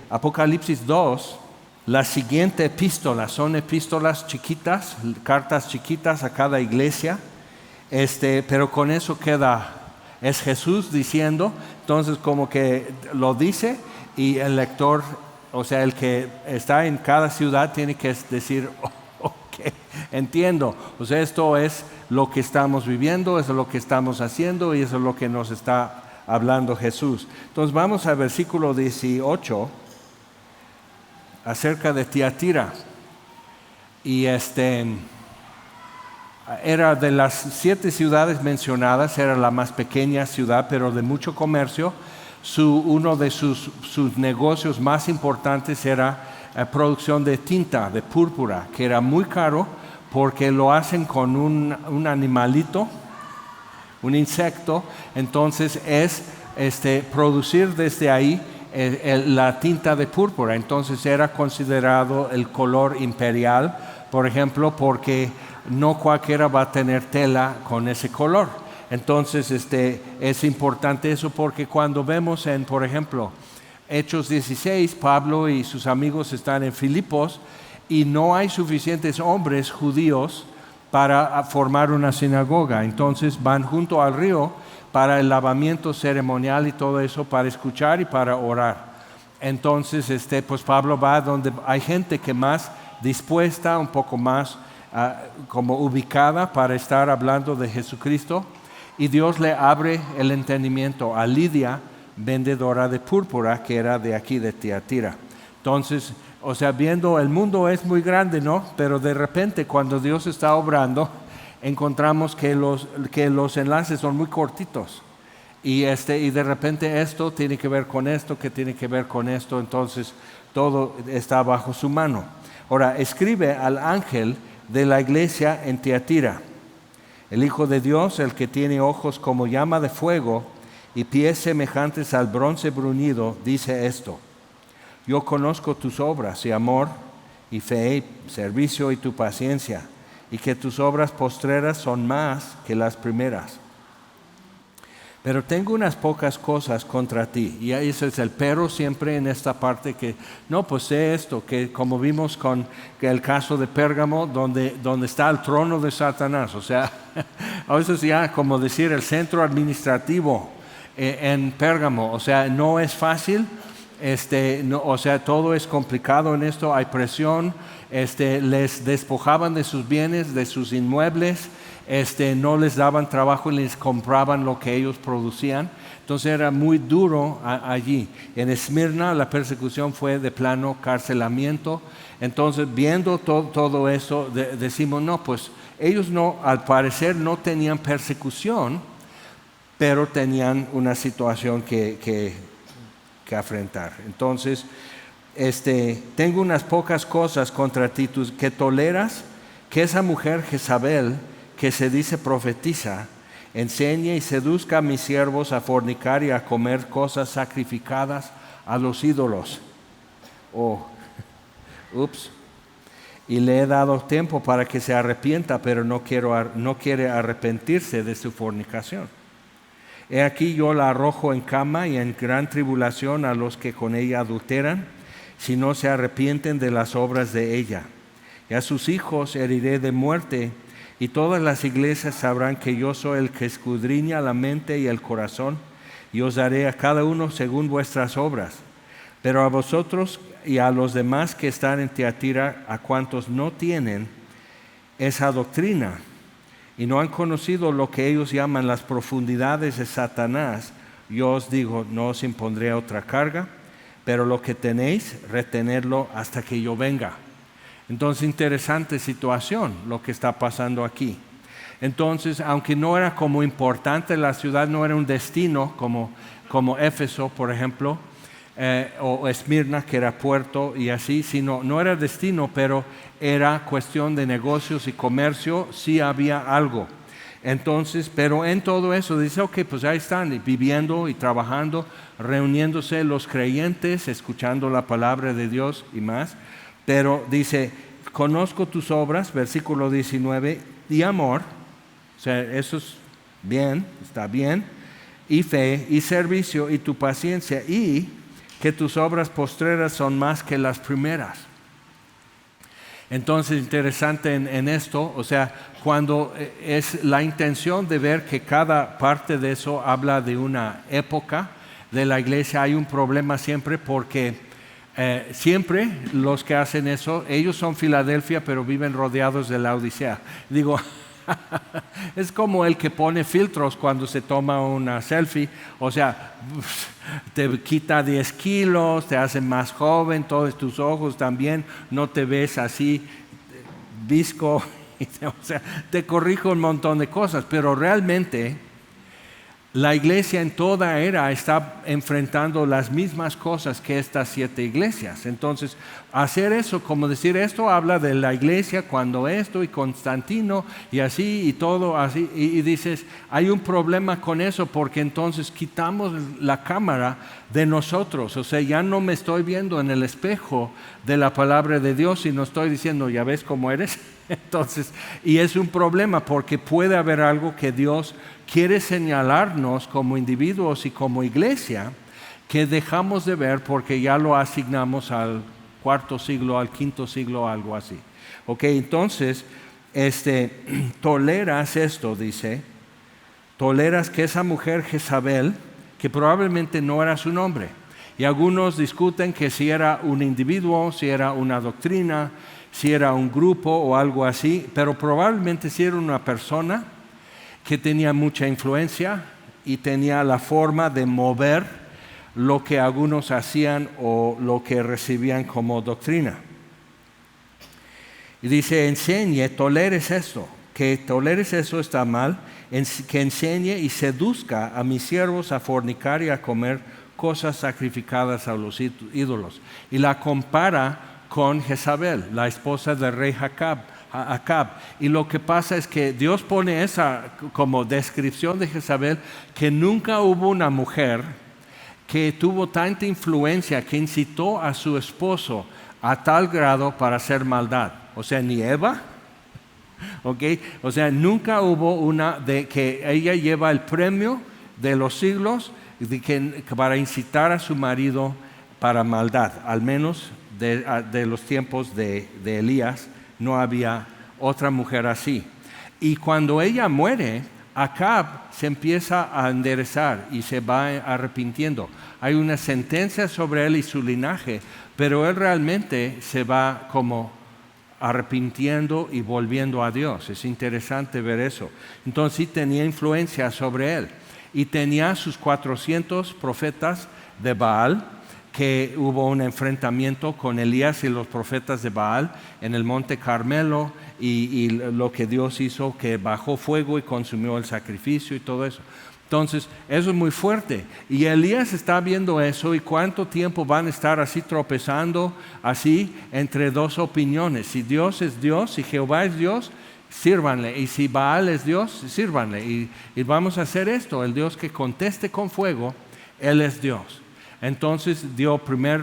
Apocalipsis 2, la siguiente epístola, son epístolas chiquitas, cartas chiquitas a cada iglesia, pero con eso queda, es Jesús diciendo, entonces como que lo dice y el lector, o sea, el que está en cada ciudad tiene que decir, ok, entiendo, o sea, esto es lo que estamos viviendo, eso es lo que estamos haciendo y eso es lo que nos está hablando Jesús. Entonces vamos al versículo 18, acerca de Tiatira, y era de las 7 ciudades mencionadas, era la más pequeña ciudad, pero de mucho comercio. Uno de sus negocios más importantes era producción de tinta, de púrpura, que era muy caro porque lo hacen con un animalito, un insecto. Entonces es producir desde ahí la tinta de púrpura. Entonces era considerado el color imperial, por ejemplo, porque no cualquiera va a tener tela con ese color. Entonces es importante eso, porque cuando vemos por ejemplo, Hechos 16, Pablo y sus amigos están en Filipos y no hay suficientes hombres judíos para formar una sinagoga. Entonces van junto al río para el lavamiento ceremonial y todo eso, para escuchar y para orar. Entonces pues Pablo va donde hay gente que más dispuesta, un poco más como ubicada para estar hablando de Jesucristo, y Dios le abre el entendimiento a Lidia, vendedora de púrpura, que era de aquí de Tiatira. Entonces, o sea, viendo el mundo es muy grande, ¿no? Pero de repente cuando Dios está obrando, encontramos que los enlaces son muy cortitos. Y de repente esto tiene que ver con esto, que tiene que ver con esto. Entonces todo está bajo su mano. Ahora, escribe al ángel de la iglesia en Tiatira: el Hijo de Dios, el que tiene ojos como llama de fuego y pies semejantes al bronce bruñido, dice esto: yo conozco tus obras y amor y fe y servicio y tu paciencia, y que tus obras postreras son más que las primeras. Pero tengo unas pocas cosas contra ti. Y ese es el pero siempre en esta parte, que no, pues sé esto, que como vimos con el caso de Pérgamo, donde está el trono de Satanás. O sea, a veces ya como decir el centro administrativo en Pérgamo. O sea, no es fácil. No, o sea, todo es complicado en esto, hay presión, les despojaban de sus bienes, de sus inmuebles, no les daban trabajo y les compraban lo que ellos producían. Entonces era muy duro allí. En Esmirna la persecución fue de plano carcelamiento. Entonces, viendo todo eso, decimos, no, pues ellos no, al parecer no tenían persecución, pero tenían una situación que afrontar. Entonces, tengo unas pocas cosas contra ti, que toleras que esa mujer Jezabel, que se dice profetiza, enseñe y seduzca a mis siervos a fornicar y a comer cosas sacrificadas a los ídolos. Y le he dado tiempo para que se arrepienta, pero no quiere arrepentirse de su fornicación. He aquí yo la arrojo en cama y en gran tribulación a los que con ella adulteran, si no se arrepienten de las obras de ella. Y a sus hijos heriré de muerte, y todas las iglesias sabrán que yo soy el que escudriña la mente y el corazón, y os daré a cada uno según vuestras obras. Pero a vosotros y a los demás que están en Tiatira, a cuantos no tienen esa doctrina, y no han conocido lo que ellos llaman las profundidades de Satanás, yo os digo, no os impondré otra carga, pero lo que tenéis, retenedlo hasta que yo venga. Entonces, interesante situación lo que está pasando aquí. Entonces, aunque no era como importante la ciudad, no era un destino como Éfeso, por ejemplo, o Esmirna, que era puerto y así, sino no era destino, pero era cuestión de negocios y comercio, sí había algo. Entonces, pero en todo eso dice, ok, pues ahí están viviendo y trabajando, reuniéndose los creyentes, escuchando la palabra de Dios y más. Pero dice, conozco tus obras, versículo 19, y amor, o sea, eso es bien, está bien, y fe, y servicio, y tu paciencia, y que tus obras postreras son más que las primeras. Entonces, interesante en esto, o sea, cuando es la intención de ver que cada parte de eso habla de una época de la iglesia, hay un problema siempre porque siempre los que hacen eso, ellos son Filadelfia, pero viven rodeados de la Odisea. Digo, es como el que pone filtros cuando se toma una selfie, o sea, te quita 10 kilos, te hace más joven, todos tus ojos también, no te ves así visco, o sea, te corrijo un montón de cosas, pero realmente la iglesia en toda era está enfrentando las mismas cosas que estas 7 iglesias. Entonces, hacer eso, como decir esto, habla de la iglesia cuando esto y Constantino y así y todo así. Y dices, hay un problema con eso porque entonces quitamos la cámara de nosotros. O sea, ya no me estoy viendo en el espejo de la palabra de Dios y no estoy diciendo, ¿ya ves cómo eres? Entonces, y es un problema porque puede haber algo que Dios quiere señalarnos como individuos y como iglesia que dejamos de ver porque ya lo asignamos al 4º siglo, al 5º siglo, algo así. Ok, entonces, toleras esto, dice, toleras que esa mujer Jezabel, que probablemente no era su nombre, y algunos discuten que si era un individuo, si era una doctrina, si era un grupo o algo así, pero probablemente si era una persona que tenía mucha influencia y tenía la forma de mover lo que algunos hacían o lo que recibían como doctrina. Y dice, enseñe, toleres esto, que toleres eso está mal, que enseñe y seduzca a mis siervos a fornicar y a comer cosas sacrificadas a los ídolos. Y la compara con Jezabel, la esposa del rey Acab. Y lo que pasa es que Dios pone esa como descripción de Jezabel, que nunca hubo una mujer que tuvo tanta influencia que incitó a su esposo a tal grado para hacer maldad. O sea, ni Eva, ¿okay? O sea, nunca hubo una de que ella lleva el premio de los siglos para incitar a su marido para maldad, al menos de los tiempos de Elías. No había otra mujer así. Y cuando ella muere, Acab se empieza a enderezar y se va arrepintiendo. Hay una sentencia sobre él y su linaje, pero él realmente se va como arrepintiendo y volviendo a Dios. Es interesante ver eso. Entonces sí tenía influencia sobre él. Y tenía sus 400 profetas de Baal, que hubo un enfrentamiento con Elías y los profetas de Baal en el monte Carmelo y lo que Dios hizo, que bajó fuego y consumió el sacrificio y todo eso. Entonces, eso es muy fuerte. Y Elías está viendo eso y cuánto tiempo van a estar así tropezando, así entre dos opiniones. Si Dios es Dios, si Jehová es Dios, sírvanle. Y si Baal es Dios, sírvanle. Y vamos a hacer esto, el Dios que conteste con fuego, Él es Dios. Entonces dio primer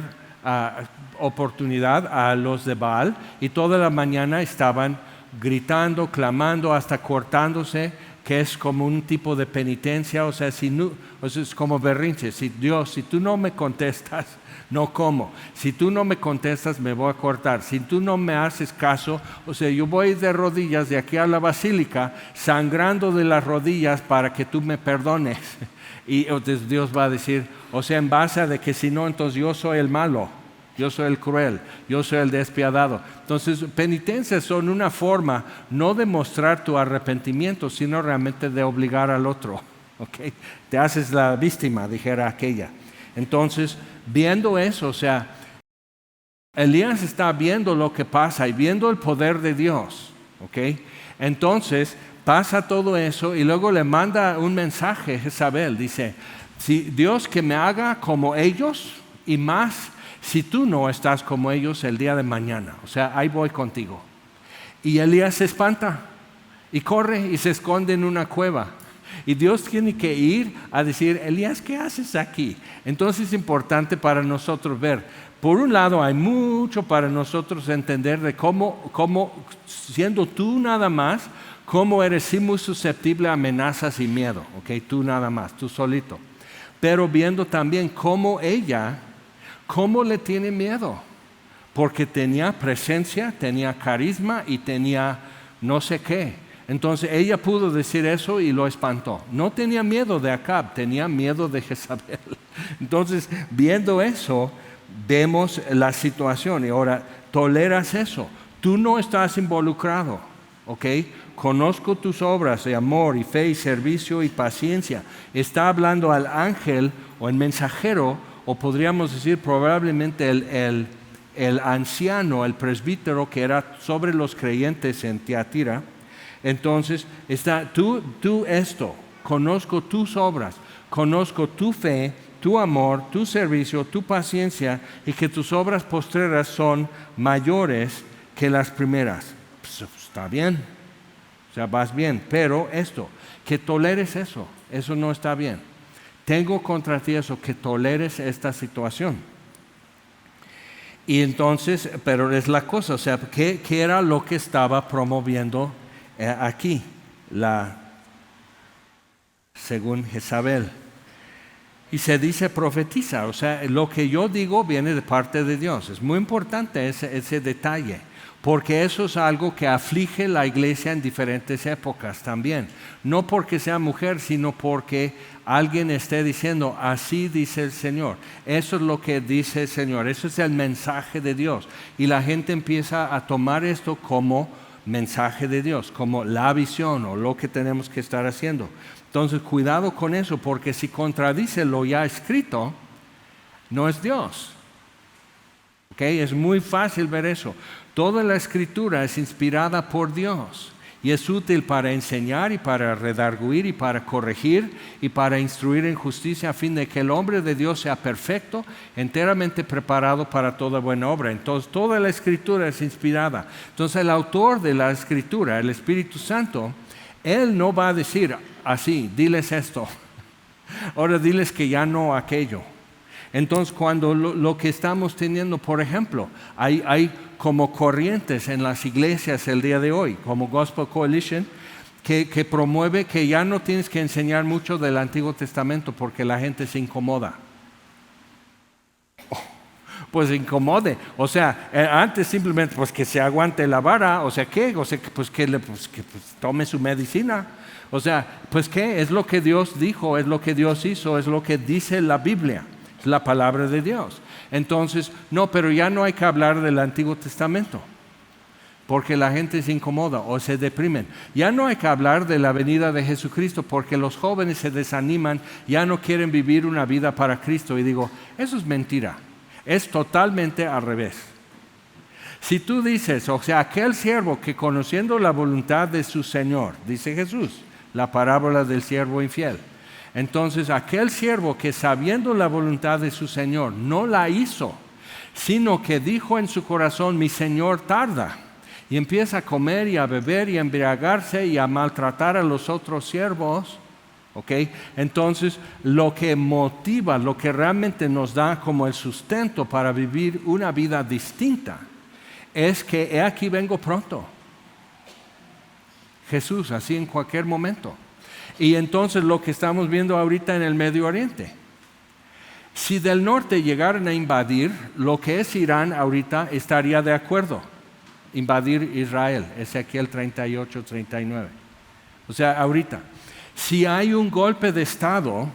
oportunidad a los de Baal y toda la mañana estaban gritando, clamando, hasta cortándose, que es como un tipo de penitencia. O sea, es como berrinche. Dios, si tú no me contestas, no como. Si tú no me contestas, me voy a cortar. Si tú no me haces caso, o sea, yo voy de rodillas de aquí a la basílica, sangrando de las rodillas para que tú me perdones. Y entonces Dios va a decir, o sea, en base a de que si no, entonces yo soy el malo, yo soy el cruel, yo soy el despiadado. Entonces, penitencias son una forma no de mostrar tu arrepentimiento, sino realmente de obligar al otro. ¿Okay? Te haces la víctima, dijera aquella. Entonces, viendo eso, o sea, Elías está viendo lo que pasa y viendo el poder de Dios. ¿Okay? Entonces, pasa todo eso y luego le manda un mensaje a Jezabel. Dice, si Dios que me haga como ellos y más, si tú no estás como ellos el día de mañana. O sea, ahí voy contigo. Y Elías se espanta y corre y se esconde en una cueva. Y Dios tiene que ir a decir, Elías, ¿qué haces aquí? Entonces es importante para nosotros ver. Por un lado, hay mucho para nosotros entender de cómo siendo tú nada más, cómo eres sí muy susceptible a amenazas y miedo. ¿Okay? Tú nada más, tú solito. Pero viendo también cómo ella, ¿Cómo le tiene miedo? Porque tenía presencia, tenía carisma y tenía no sé qué. Entonces ella pudo decir eso y lo espantó. No tenía miedo de Acab, tenía miedo de Jezabel. Entonces, viendo eso, vemos la situación. Y ahora, toleras eso. Tú no estás involucrado, ¿ok? Conozco tus obras de amor y fe y servicio y paciencia. Está hablando al ángel o el mensajero, o podríamos decir probablemente el anciano, el presbítero que era sobre los creyentes en Tiatira. Entonces, tú esto, conozco tus obras, conozco tu fe, tu amor, tu servicio, tu paciencia, y que tus obras postreras son mayores que las primeras. Pues, está bien, o sea, vas bien, pero esto, que toleres eso no está bien. Tengo contra ti eso, que toleres esta situación. Y entonces, pero es la cosa, o sea, ¿qué era lo que estaba promoviendo aquí? Según Jezabel. Y se dice profetiza, o sea, lo que yo digo viene de parte de Dios. Es muy importante ese detalle, porque eso es algo que aflige la iglesia en diferentes épocas también. No porque sea mujer, sino porque alguien esté diciendo, así dice el Señor. Eso es lo que dice el Señor, eso es el mensaje de Dios. Y la gente empieza a tomar esto como mensaje de Dios, como la visión o lo que tenemos que estar haciendo. Entonces, cuidado con eso, porque si contradice lo ya escrito, no es Dios. ¿Okay? Es muy fácil ver eso. Toda la escritura es inspirada por Dios y es útil para enseñar y para redarguir y para corregir y para instruir en justicia, a fin de que el hombre de Dios sea perfecto, enteramente preparado para toda buena obra. Entonces, toda la escritura es inspirada. Entonces, el autor de la escritura, el Espíritu Santo, Él no va a decir así, diles esto, ahora diles que ya no aquello. Entonces, cuando lo que estamos teniendo, por ejemplo, hay como corrientes en las iglesias el día de hoy, como Gospel Coalition, que promueve que ya no tienes que enseñar mucho del Antiguo Testamento porque la gente se incomoda. Pues incomode, o sea, antes simplemente pues que se aguante la vara, o sea, ¿qué? O sea, pues que tome su medicina, o sea, pues ¿qué? Es lo que Dios dijo, es lo que Dios hizo, es lo que dice la Biblia, es la palabra de Dios. Entonces, no, pero ya no hay que hablar del Antiguo Testamento, porque la gente se incomoda o se deprimen. Ya no hay que hablar de la venida de Jesucristo, porque los jóvenes se desaniman, ya no quieren vivir una vida para Cristo. Y digo, eso es mentira. Es totalmente al revés. Si tú dices, o sea, aquel siervo que conociendo la voluntad de su Señor, dice Jesús, la parábola del siervo infiel. Entonces, aquel siervo que sabiendo la voluntad de su Señor no la hizo, sino que dijo en su corazón, mi Señor tarda, y empieza a comer y a beber y a embriagarse y a maltratar a los otros siervos. ¿Okay? Entonces, lo que motiva, lo que realmente nos da como el sustento para vivir una vida distinta, es que he aquí vengo pronto. Jesús, así en cualquier momento. Y entonces lo que estamos viendo ahorita en el Medio Oriente. Si del norte llegaran a invadir, lo que es Irán ahorita estaría de acuerdo. Invadir Israel, Ezequiel 38, 39. O sea, ahorita. Si hay un golpe de Estado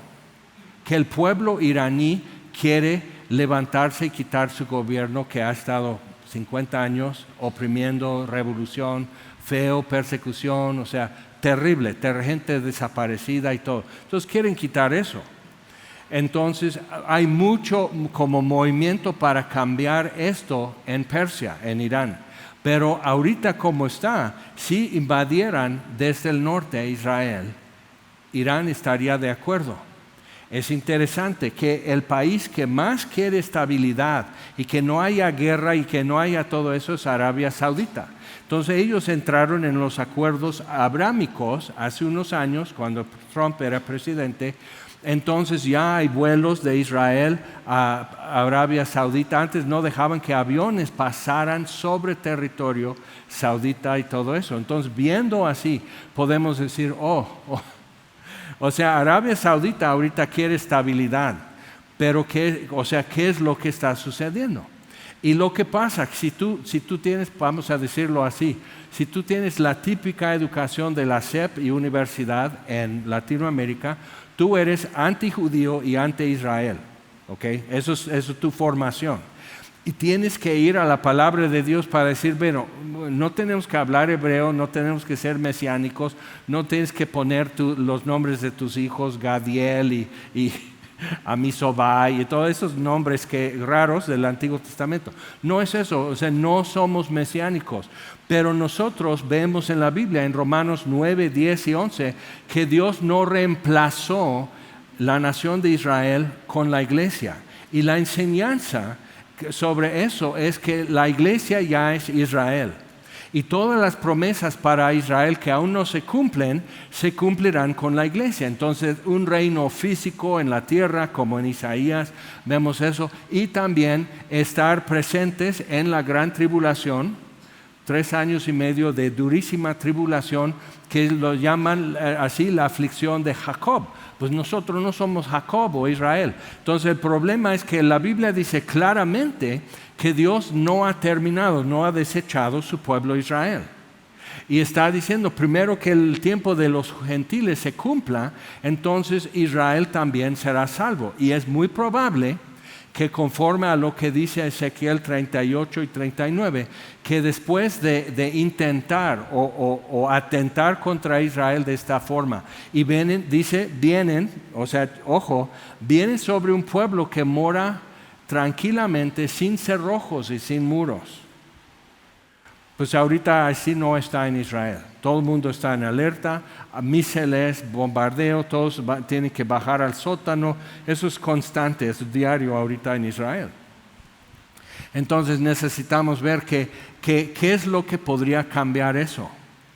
que el pueblo iraní quiere levantarse y quitar su gobierno que ha estado 50 años oprimiendo, revolución, feo, persecución, o sea, terrible, gente desaparecida y todo. Entonces quieren quitar eso. Entonces hay mucho como movimiento para cambiar esto en Persia, en Irán. Pero ahorita como está, si invadieran desde el norte a Israel, Irán estaría de acuerdo. Es interesante que el país que más quiere estabilidad y que no haya guerra y que no haya todo eso es Arabia Saudita. Entonces ellos entraron en los acuerdos abrámicos hace unos años cuando Trump era presidente. Entonces ya hay vuelos de Israel a Arabia Saudita. Antes no dejaban que aviones pasaran sobre territorio saudita y todo eso. Entonces viendo así podemos decir, o sea, Arabia Saudita ahorita quiere estabilidad, Pero ¿qué es lo que está sucediendo? Y lo que pasa, si tú tienes, vamos a decirlo así, si tú tienes la típica educación de la SEP y universidad en Latinoamérica, tú eres antijudío y anti-Israel. ¿Okay? Eso es tu formación. Y tienes que ir a la palabra de Dios para decir, bueno, no tenemos que hablar hebreo, no tenemos que ser mesiánicos, no tienes que poner los nombres de tus hijos, Gadiel y Amisobai y todos esos nombres raros del Antiguo Testamento. No es eso, no somos mesiánicos. Pero nosotros vemos en la Biblia, en Romanos 9, 10 y 11, que Dios no reemplazó la nación de Israel con la iglesia. Y la enseñanza sobre eso es que la iglesia ya es Israel. Y todas las promesas para Israel que aún no se cumplen, se cumplirán con la iglesia. Entonces, un reino físico en la tierra, como en Isaías, vemos eso. Y también estar presentes en la gran tribulación, 3 años y medio de durísima tribulación, que lo llaman así la aflicción de Jacob. Pues nosotros no somos Jacob o Israel. Entonces el problema es que la Biblia dice claramente que Dios no ha terminado, no ha desechado su pueblo Israel. Y está diciendo primero que el tiempo de los gentiles se cumpla, entonces Israel también será salvo. Y es muy probable que conforme a lo que dice Ezequiel 38 y 39, que después de intentar o atentar contra Israel de esta forma, y vienen sobre un pueblo que mora tranquilamente, sin cerrojos y sin muros. Pues ahorita así no está en Israel. Todo el mundo está en alerta, míseles, bombardeo, todos tienen que bajar al sótano. Eso es constante, es diario ahorita en Israel. Entonces necesitamos ver qué es lo que podría cambiar eso.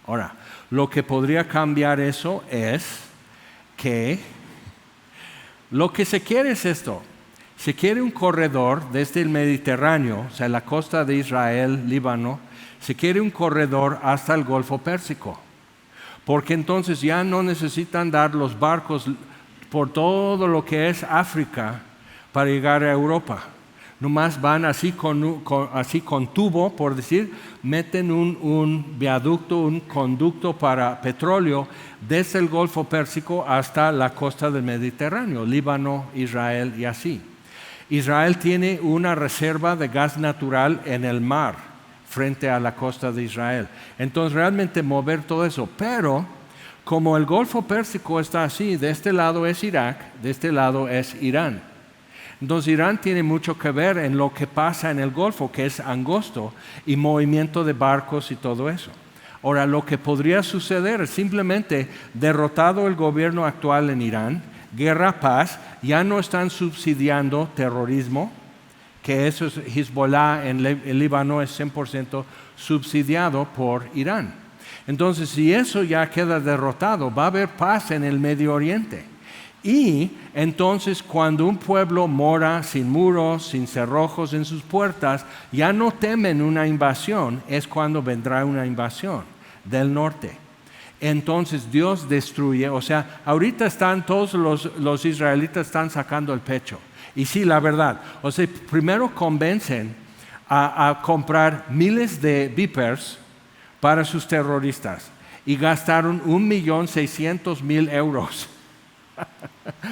Ahora, lo que podría cambiar eso es que lo que se quiere es esto. Se quiere un corredor desde el Mediterráneo, o sea, la costa de Israel, Líbano, se quiere un corredor hasta el Golfo Pérsico, porque entonces ya no necesitan dar los barcos por todo lo que es África para llegar a Europa. Nomás van así con tubo, por decir, meten un viaducto, un conducto para petróleo desde el Golfo Pérsico hasta la costa del Mediterráneo, Líbano, Israel y así. Israel tiene una reserva de gas natural en el mar frente a la costa de Israel. Entonces realmente mover todo eso. Pero como el Golfo Pérsico está así, de este lado es Irak, de este lado es Irán. Entonces Irán tiene mucho que ver en lo que pasa en el Golfo, que es angosto, y movimiento de barcos y todo eso. Ahora, lo que podría suceder es simplemente derrotado el gobierno actual en Irán, guerra, paz, ya no están subsidiando terrorismo, que eso es Hezbollah en el Líbano es 100% subsidiado por Irán. Entonces, si eso ya queda derrotado, va a haber paz en el Medio Oriente. Y entonces, cuando un pueblo mora sin muros, sin cerrojos en sus puertas, ya no temen una invasión, es cuando vendrá una invasión del norte. Entonces Dios destruye, ahorita están todos los israelitas están sacando el pecho. Y sí, la verdad, primero convencen a comprar miles de Vipers para sus terroristas y gastaron 1.600.000 euros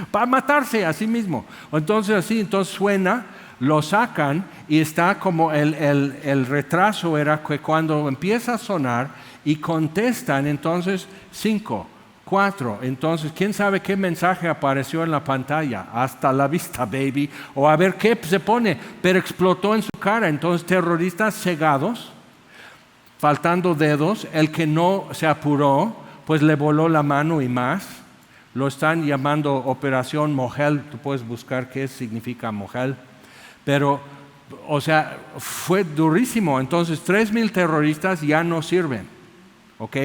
para matarse a sí mismo. Entonces suena, lo sacan y está como el retraso era que cuando empieza a sonar y contestan, entonces 5, 4, entonces quién sabe qué mensaje apareció en la pantalla, hasta la vista baby, o a ver qué se pone, pero explotó en su cara. Entonces terroristas cegados, faltando dedos, el que no se apuró pues le voló la mano y más. Lo están llamando Operación Mogel, tú puedes buscar qué significa Mogel, pero fue durísimo. Entonces 3,000 terroristas ya no sirven, ¿ok?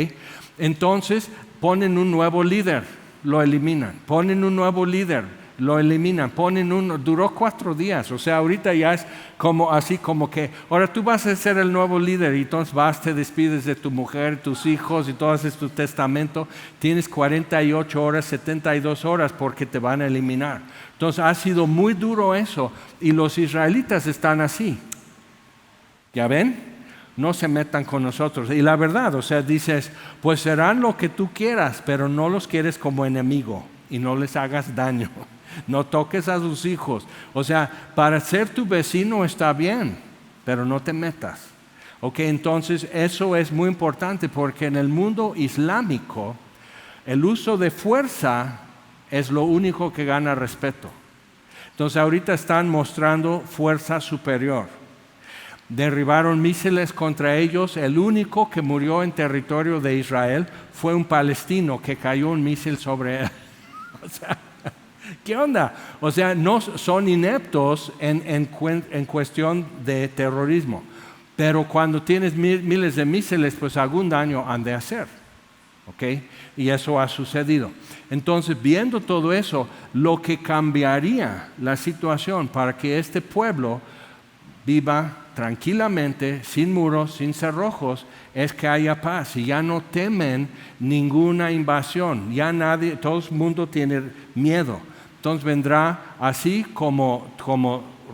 Entonces ponen un nuevo líder, lo eliminan, ponen un nuevo líder, lo eliminan, ponen uno, duró 4 días, o sea, ahorita ya es como así como que, ahora tú vas a ser el nuevo líder y entonces vas, te despides de tu mujer, tus hijos y todo haces tu testamento, tienes 48 horas, 72 horas porque te van a eliminar. Entonces ha sido muy duro eso y los israelitas están así, ¿ya ven? No se metan con nosotros. Y la verdad, o sea, dices, pues serán lo que tú quieras, pero no los quieres como enemigo y no les hagas daño. No toques a sus hijos. O sea, para ser tu vecino está bien, pero no te metas. Ok, entonces eso es muy importante porque en el mundo islámico el uso de fuerza es lo único que gana respeto. Entonces ahorita están mostrando fuerza superior. Derribaron misiles contra ellos. El único que murió en territorio de Israel fue un palestino que cayó un misil sobre él. O sea, ¿qué onda? O sea, no son ineptos en cuestión de terrorismo. Pero cuando tienes miles de misiles, pues algún daño han de hacer. ¿Ok? Y eso ha sucedido. Entonces, viendo todo eso, lo que cambiaría la situación para que este pueblo viva tranquilamente, sin muros, sin cerrojos, es que haya paz y ya no temen ninguna invasión. Ya nadie, todo el mundo tiene miedo. Entonces vendrá así como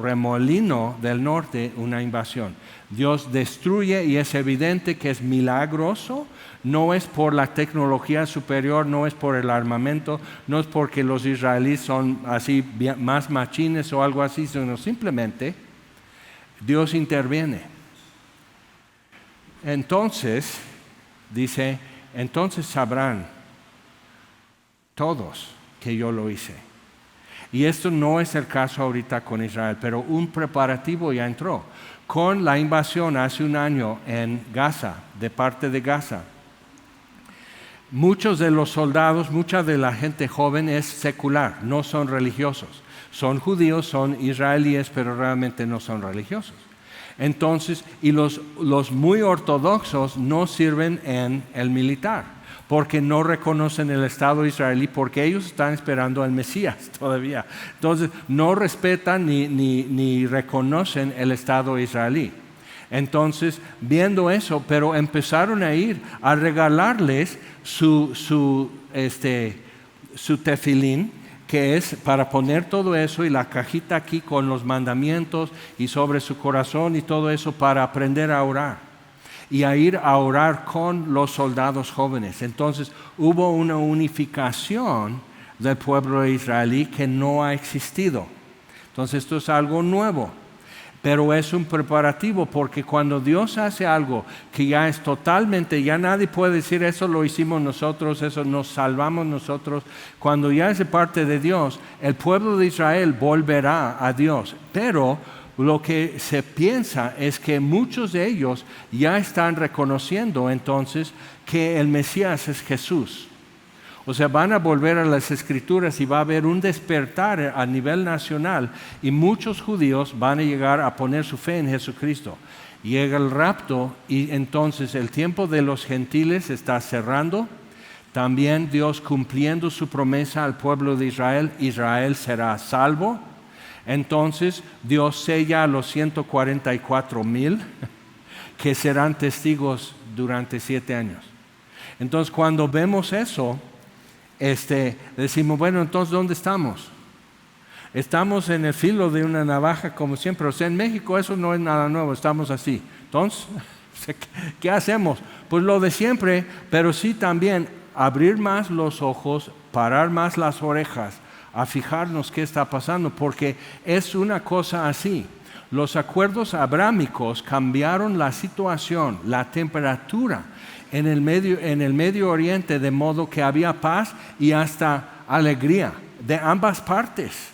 remolino del norte una invasión. Dios destruye y es evidente que es milagroso. No es por la tecnología superior, no es por el armamento, no es porque los israelíes son así más machines o algo así, sino simplemente Dios interviene. Entonces, dice, entonces sabrán todos que yo lo hice. Y esto no es el caso ahorita con Israel, pero un preparativo ya entró. Con la invasión hace un año en Gaza, de parte de Gaza, muchos de los soldados, mucha de la gente joven es secular, no son religiosos. Son judíos, son israelíes, pero realmente no son religiosos. Entonces, y los muy ortodoxos no sirven en el militar, porque no reconocen el Estado israelí, porque ellos están esperando al Mesías todavía. Entonces, no respetan ni reconocen el Estado israelí. Entonces, viendo eso, pero empezaron a ir a regalarles su tefilín, que es para poner todo eso y la cajita aquí con los mandamientos y sobre su corazón y todo eso para aprender a orar y a ir a orar con los soldados jóvenes. Entonces hubo una unificación del pueblo israelí que no ha existido. Entonces esto es algo nuevo. Pero es un preparativo porque cuando Dios hace algo que ya es totalmente, ya nadie puede decir eso lo hicimos nosotros, eso nos salvamos nosotros. Cuando ya es de parte de Dios, el pueblo de Israel volverá a Dios. Pero lo que se piensa es que muchos de ellos ya están reconociendo entonces que el Mesías es Jesús. O sea, van a volver a las Escrituras y va a haber un despertar a nivel nacional y muchos judíos van a llegar a poner su fe en Jesucristo. Llega el rapto y entonces el tiempo de los gentiles está cerrando. También Dios cumpliendo su promesa al pueblo de Israel, Israel será salvo. Entonces Dios sella a los 144,000 que serán testigos durante 7 años. Entonces cuando vemos eso, decimos, bueno, entonces ¿dónde estamos? Estamos en el filo de una navaja como siempre. O sea, en México eso no es nada nuevo, estamos así. Entonces, ¿qué hacemos? Pues lo de siempre, pero sí también abrir más los ojos, parar más las orejas, a fijarnos qué está pasando, porque es una cosa así. Los acuerdos abrámicos cambiaron la situación, la temperatura en el Medio Oriente, de modo que había paz y hasta alegría de ambas partes.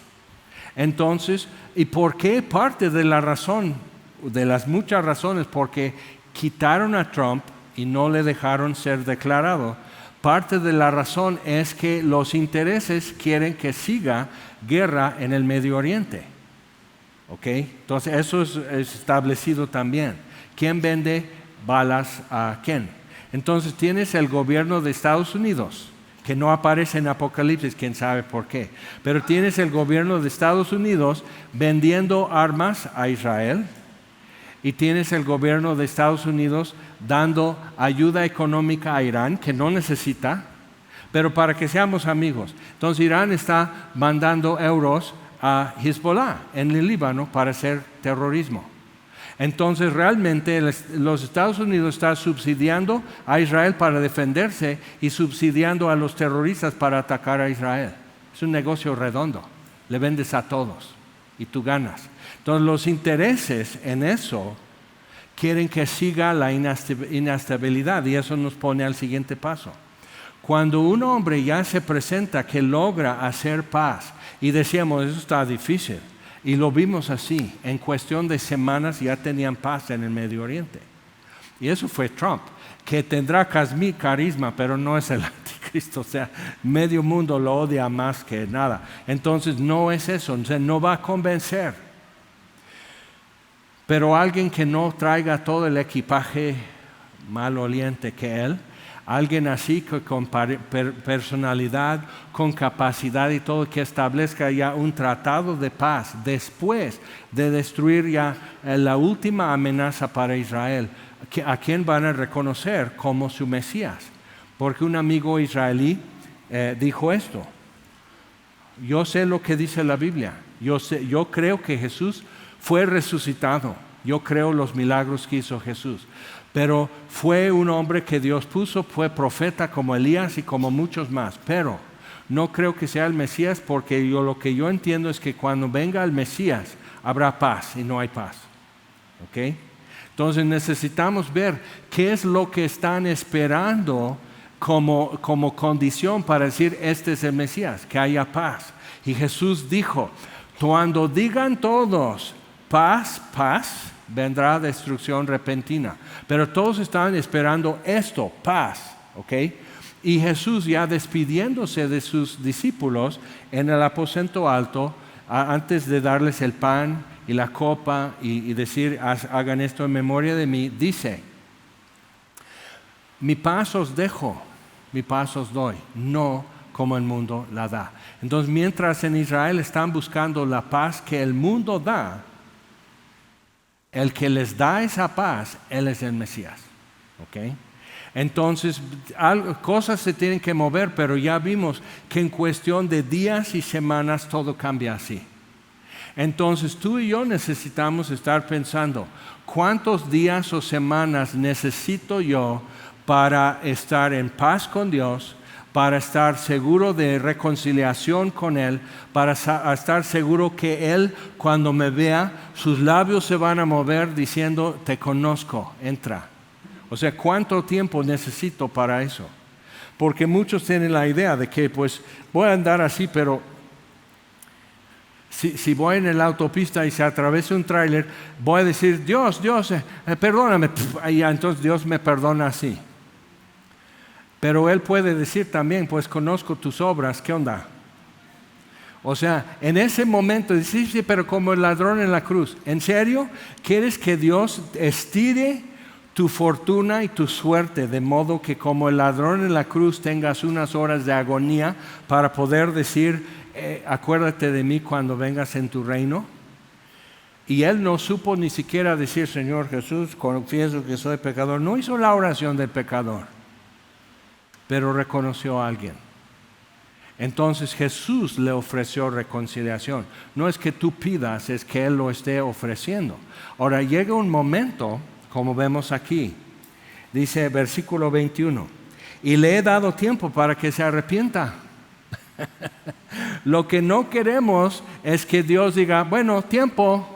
Entonces, ¿y por qué? Parte de la razón, de las muchas razones, porque quitaron a Trump y no le dejaron ser declarado. Parte de la razón es que los intereses quieren que siga guerra en el Medio Oriente. ¿Ok? Entonces, eso es establecido también. ¿Quién vende balas a quién? Entonces tienes el gobierno de Estados Unidos que no aparece en Apocalipsis, quién sabe por qué. Pero tienes el gobierno de Estados Unidos vendiendo armas a Israel, y tienes el gobierno de Estados Unidos dando ayuda económica a Irán, que no necesita, pero para que seamos amigos. Entonces Irán está mandando euros a Hezbollah en el Líbano para hacer terrorismo. Entonces realmente los Estados Unidos están subsidiando a Israel para defenderse y subsidiando a los terroristas para atacar a Israel. Es un negocio redondo. Le vendes a todos y tú ganas. Entonces los intereses en eso quieren que siga la inestabilidad, y eso nos pone al siguiente paso. Cuando un hombre ya se presenta que logra hacer paz, y decíamos, eso está difícil, y lo vimos así, en cuestión de semanas ya tenían paz en el Medio Oriente. Y eso fue Trump, que tendrá carisma, pero no es el anticristo, o sea, medio mundo lo odia más que nada. Entonces no es eso, entonces no va a convencer. Pero alguien que no traiga todo el equipaje maloliente que él, alguien así que con personalidad, con capacidad y todo, que establezca ya un tratado de paz después de destruir ya la última amenaza para Israel, a quien van a reconocer como su Mesías. Porque un amigo israelí dijo esto: yo sé lo que dice la Biblia, yo creo que Jesús fue resucitado, yo creo los milagros que hizo Jesús. Pero fue un hombre que Dios puso, fue profeta como Elías y como muchos más. Pero no creo que sea el Mesías, porque lo que yo entiendo es que cuando venga el Mesías habrá paz, y no hay paz. ¿Ok? Entonces necesitamos ver qué es lo que están esperando como condición para decir este es el Mesías, que haya paz. Y Jesús dijo, cuando digan todos paz, paz, vendrá destrucción repentina. Pero todos estaban esperando esto, paz, ¿ok? Y Jesús, ya despidiéndose de sus discípulos en el aposento alto, antes de darles el pan y la copa y decir, hagan esto en memoria de mí, dice, mi paz os dejo, mi paz os doy, no como el mundo la da. Entonces, mientras en Israel están buscando la paz que el mundo da, el que les da esa paz, Él es el Mesías. ¿Ok? Entonces, cosas se tienen que mover, pero ya vimos que en cuestión de días y semanas todo cambia así. Entonces, tú y yo necesitamos estar pensando, ¿cuántos días o semanas necesito yo para estar en paz con Dios, para estar seguro de reconciliación con Él, para estar seguro que Él, cuando me vea, sus labios se van a mover diciendo, te conozco, entra? O sea, ¿cuánto tiempo necesito para eso? Porque muchos tienen la idea de que pues voy a andar así, pero si voy en la autopista y se atraviesa un tráiler, voy a decir, Dios, perdóname, y entonces Dios me perdona así. Pero Él puede decir también, pues conozco tus obras, ¿qué onda? O sea, en ese momento, sí, pero como el ladrón en la cruz, ¿en serio? ¿Quieres que Dios estire tu fortuna y tu suerte de modo que como el ladrón en la cruz tengas unas horas de agonía para poder decir, acuérdate de mí cuando vengas en tu reino? Y él no supo ni siquiera decir, Señor Jesús, confieso que soy pecador. No hizo la oración del pecador, pero reconoció a alguien. Entonces Jesús le ofreció reconciliación. No es que tú pidas, es que Él lo esté ofreciendo. Ahora llega un momento, como vemos aquí, dice versículo 21, y le he dado tiempo para que se arrepienta. Lo que no queremos es que Dios diga, bueno, tiempo.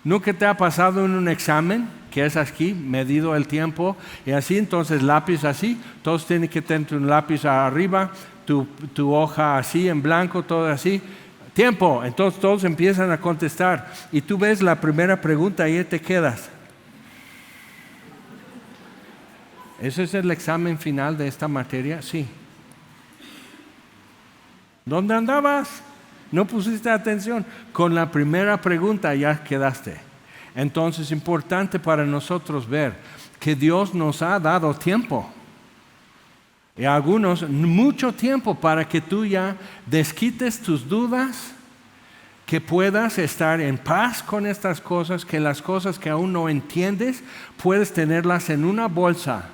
¿Nunca te ha pasado en un examen que es aquí, medido el tiempo, y así, entonces lápiz así, todos tienen que tener un lápiz arriba, tu hoja así en blanco, todo así, tiempo, entonces todos empiezan a contestar, y tú ves la primera pregunta y ahí te quedas. ¿Ese es el examen final de esta materia? Sí. ¿Dónde andabas? No pusiste atención. Con la primera pregunta ya quedaste. Entonces es importante para nosotros ver que Dios nos ha dado tiempo Y a algunos mucho tiempo para que tú ya desquites tus dudas, que puedas estar en paz con estas cosas, que las cosas que aún no entiendes, puedes tenerlas en una bolsa,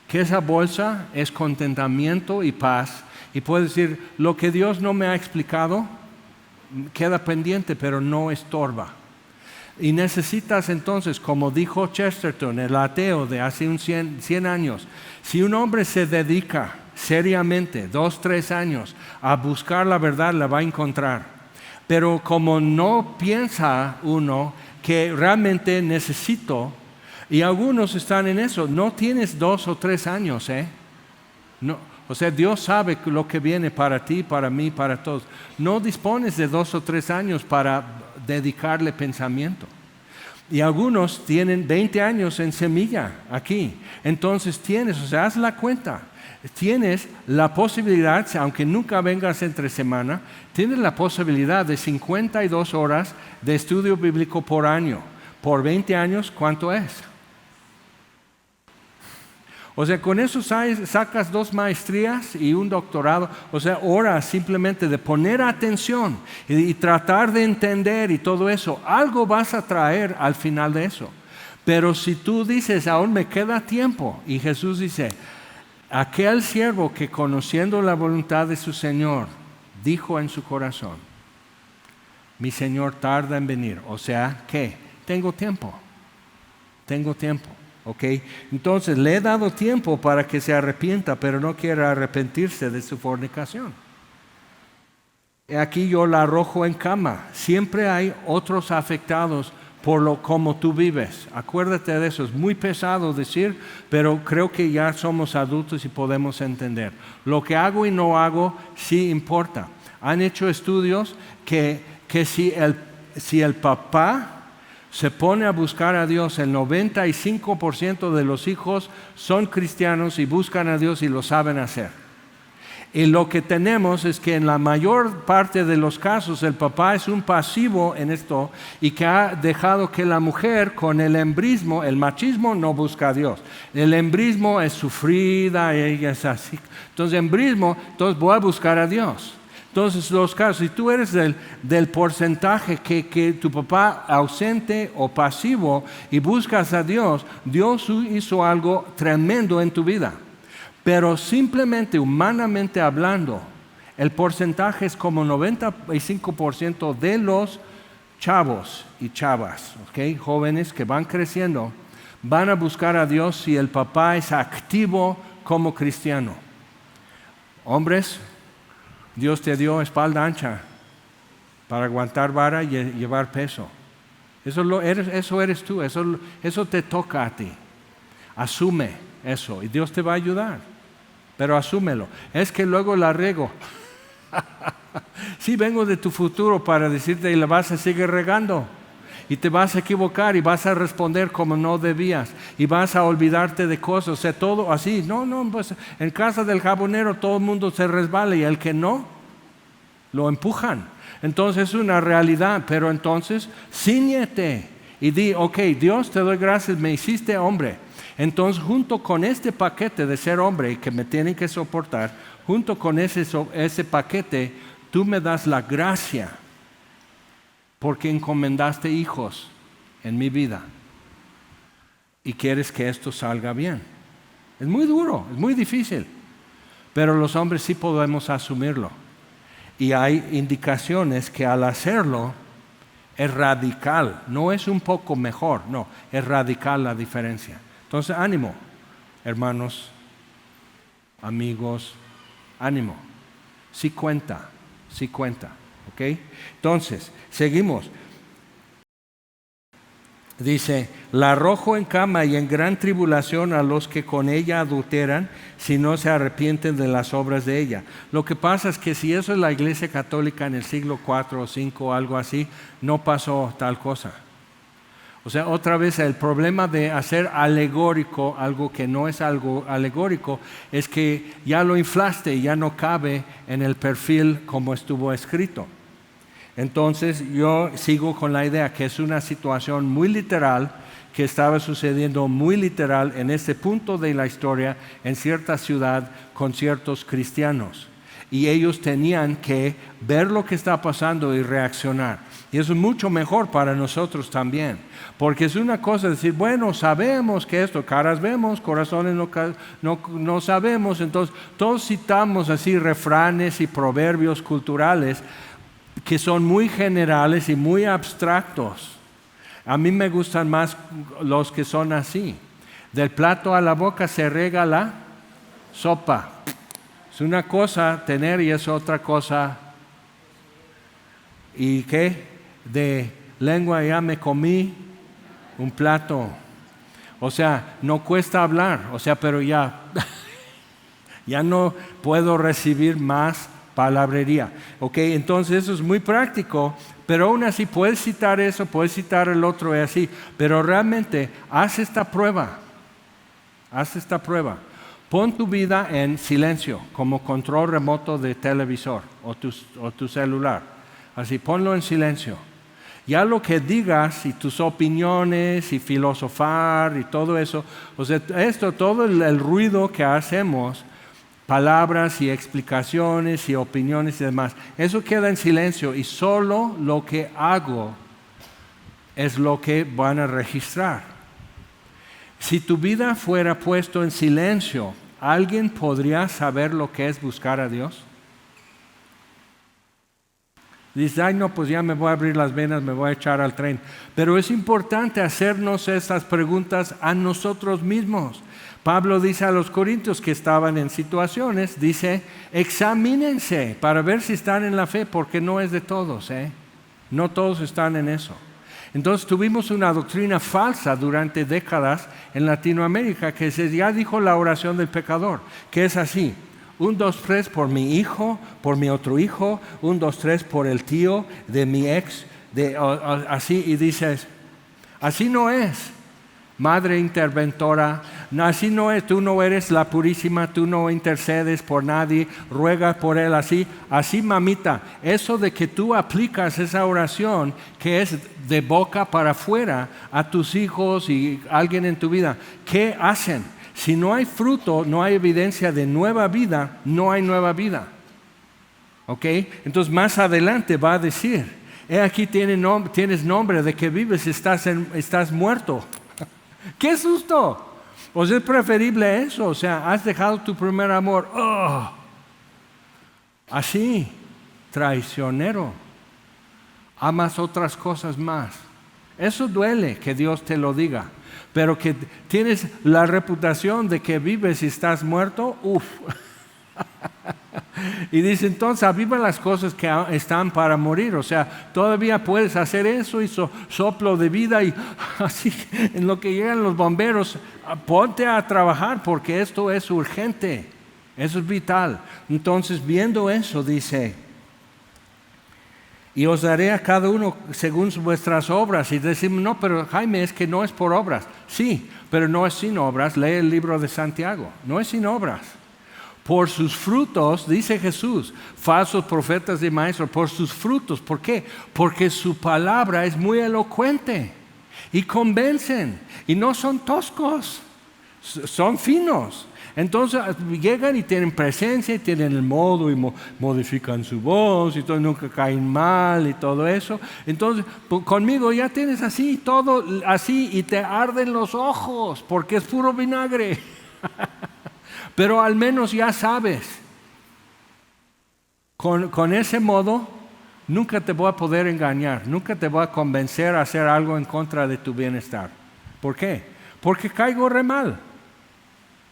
que esa bolsa es contentamiento y paz. Y puedes decir, lo que Dios no me ha explicado, queda pendiente, pero no estorba. Y necesitas entonces, como dijo Chesterton, el ateo de hace 100 años, si un hombre se dedica seriamente 2, 3 años a buscar la verdad, la va a encontrar. Pero como no piensa uno que realmente necesito, y algunos están en eso, no tienes 2 o 3 años, no, o sea, Dios sabe lo que viene para ti, para mí, para todos. No dispones de 2 o 3 años para dedicarle pensamiento. Y algunos tienen 20 años en semilla aquí. Entonces tienes, o sea, haz la cuenta. Tienes la posibilidad, aunque nunca vengas entre semana, tienes la posibilidad de 52 horas de estudio bíblico por año. Por 20 años, ¿cuánto es? O sea, con eso sacas 2 maestrías y un doctorado. O sea, horas simplemente de poner atención y tratar de entender y todo eso. Algo vas a traer al final de eso. Pero si tú dices, aún me queda tiempo, y Jesús dice, aquel siervo que conociendo la voluntad de su Señor, dijo en su corazón, mi Señor tarda en venir. O sea, ¿qué? Tengo tiempo. Okay. Entonces le he dado tiempo para que se arrepienta, pero no quiere arrepentirse de su fornicación. Aquí yo la arrojo en cama. Siempre hay otros afectados por lo como tú vives. Acuérdate de eso. Es muy pesado decir, pero creo que ya somos adultos y podemos entender. Lo que hago y no hago sí importa. Han hecho estudios que si el papá se pone a buscar a Dios, el 95% de los hijos son cristianos y buscan a Dios y lo saben hacer. Y lo que tenemos es que en la mayor parte de los casos el papá es un pasivo en esto y que ha dejado que la mujer con el embrismo, el machismo no busca a Dios. El embrismo es sufrida, ella es así. Entonces entonces voy a buscar a Dios. Entonces los casos, si tú eres del porcentaje que tu papá ausente o pasivo y buscas a Dios, Dios hizo algo tremendo en tu vida. Pero simplemente humanamente hablando, el porcentaje es como 95% de los chavos y chavas, ¿okay? Jóvenes que van creciendo, van a buscar a Dios si el papá es activo como cristiano. Hombres, Dios te dio espalda ancha para aguantar vara y llevar peso. Eso eres tú, eso te toca a ti. Asume eso y Dios te va a ayudar, pero asúmelo. Es que luego la riego. Sí, vengo de tu futuro para decirte y la vas a seguir regando. Y te vas a equivocar y vas a responder como no debías y vas a olvidarte de cosas, o sea, todo así. No, pues en casa del jabonero todo el mundo se resbala y el que no, lo empujan. Entonces es una realidad, pero entonces ciñete y di, ok, Dios te doy gracias, me hiciste hombre. Entonces junto con este paquete de ser hombre y que me tienen que soportar, junto con ese paquete, tú me das la gracia porque encomendaste hijos en mi vida y quieres que esto salga bien. Es muy duro, es muy difícil, pero los hombres sí podemos asumirlo. Y hay indicaciones que al hacerlo es radical, no es un poco mejor, no, es radical la diferencia. Entonces, ánimo, hermanos, amigos, ánimo, sí cuenta, ¿ok? Entonces, seguimos. Dice, la arrojo en cama y en gran tribulación a los que con ella adulteran, si no se arrepienten de las obras de ella. Lo que pasa es que si eso es la Iglesia Católica en el siglo IV o V o algo así, no pasó tal cosa. O sea, otra vez el problema de hacer alegórico algo que no es algo alegórico es que ya lo inflaste y ya no cabe en el perfil como estuvo escrito. Entonces yo sigo con la idea que es una situación muy literal que estaba sucediendo muy literal en este punto de la historia en cierta ciudad con ciertos cristianos. Y ellos tenían que ver lo que está pasando y reaccionar. Y eso es mucho mejor para nosotros también. Porque es una cosa decir, bueno, sabemos que esto, caras vemos, corazones no sabemos. Entonces, todos citamos así refranes y proverbios culturales que son muy generales y muy abstractos. A mí me gustan más los que son así. Del plato a la boca se riega la sopa. Es una cosa tener y es otra cosa. ¿Y qué? De lengua ya me comí un plato. O sea, no cuesta hablar. O sea, pero ya no puedo recibir más palabrería. Ok, entonces eso es muy práctico. Pero aún así puedes citar eso, puedes citar el otro y así. Pero realmente haz esta prueba. Haz esta prueba. Pon tu vida en silencio, como control remoto de televisor o tu celular. Así, ponlo en silencio. Ya lo que digas y tus opiniones y filosofar y todo eso, o sea, todo el ruido que hacemos, palabras y explicaciones y opiniones y demás, eso queda en silencio y solo lo que hago es lo que van a registrar. Si tu vida fuera puesto en silencio, ¿alguien podría saber lo que es buscar a Dios? Dice, ay no, pues ya me voy a abrir las venas, me voy a echar al tren. Pero es importante hacernos estas preguntas a nosotros mismos. Pablo dice a los corintios que estaban en situaciones, dice, examínense para ver si están en la fe, porque no es de todos, no todos están en eso. Entonces tuvimos una doctrina falsa durante décadas en Latinoamérica que ya dijo la oración del pecador, que es así: 1, 2, 3 por mi hijo, por mi otro hijo, 1, 2, 3 por el tío de mi ex, así, y dices, así no es, madre interventora, no, así no es, tú no eres la purísima, tú no intercedes por nadie, ruegas por él, así mamita. Eso de que tú aplicas esa oración que es de boca para afuera a tus hijos y alguien en tu vida, ¿qué hacen? Si no hay fruto, no hay evidencia de nueva vida, no hay nueva vida. ¿Ok? Entonces más adelante va a decir, aquí tienes nombre de que vives, estás muerto. ¡Qué susto! O sea, es preferible eso, o sea, has dejado tu primer amor. ¡Oh! Así, traicionero. Amas otras cosas más. Eso duele que Dios te lo diga. Pero que tienes la reputación de que vives y estás muerto, ¡uf! Y dice, entonces aviva las cosas que están para morir. O sea, todavía puedes hacer eso y soplo de vida y así, en lo que llegan los bomberos, ponte a trabajar porque esto es urgente, eso es vital. Entonces, viendo eso, dice, y os daré a cada uno según vuestras obras. Y decimos, no, pero Jaime, es que no es por obras. Sí, pero no es sin obras. Lee el libro de Santiago, no es sin obras. Por sus frutos, dice Jesús, falsos profetas y maestros, por sus frutos. ¿Por qué? Porque su palabra es muy elocuente y convencen. Y no son toscos, son finos. Entonces llegan y tienen presencia y tienen el modo y modifican su voz y todo, nunca caen mal y todo eso. Entonces conmigo ya tienes así, todo así y te arden los ojos porque es puro vinagre. Pero al menos ya sabes, con ese modo nunca te voy a poder engañar, nunca te voy a convencer a hacer algo en contra de tu bienestar. ¿Por qué? Porque caigo re mal,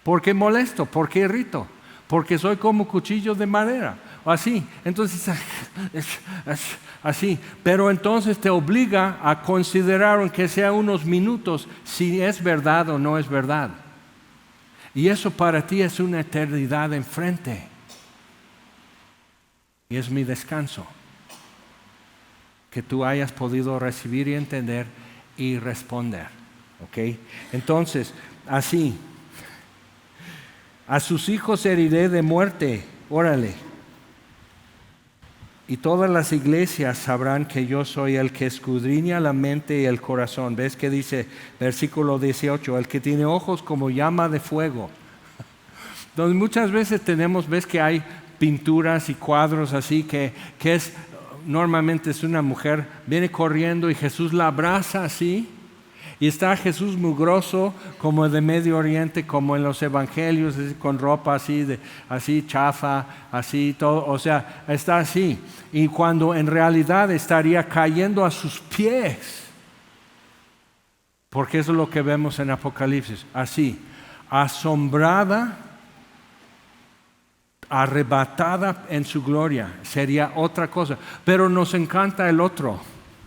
porque molesto, porque irrito, porque soy como cuchillo de madera, o así. Entonces, así. Pero entonces te obliga a considerar, aunque sea unos minutos, si es verdad o no es verdad. Y eso para ti es una eternidad enfrente. Y es mi descanso. Que tú hayas podido recibir y entender y responder. ¿Ok? Entonces, así. A sus hijos heriré de muerte. Órale. Y todas las iglesias sabrán que yo soy el que escudriña la mente y el corazón. ¿Ves que dice, versículo 18, el que tiene ojos como llama de fuego? Entonces muchas veces ves que hay pinturas y cuadros así que normalmente es una mujer, viene corriendo y Jesús la abraza así. Y está Jesús mugroso como de Medio Oriente, como en los evangelios, con ropa así chafa, así todo, o sea, está así. Y cuando en realidad estaría cayendo a sus pies, porque eso es lo que vemos en Apocalipsis, así, asombrada, arrebatada en su gloria, sería otra cosa. Pero nos encanta el otro.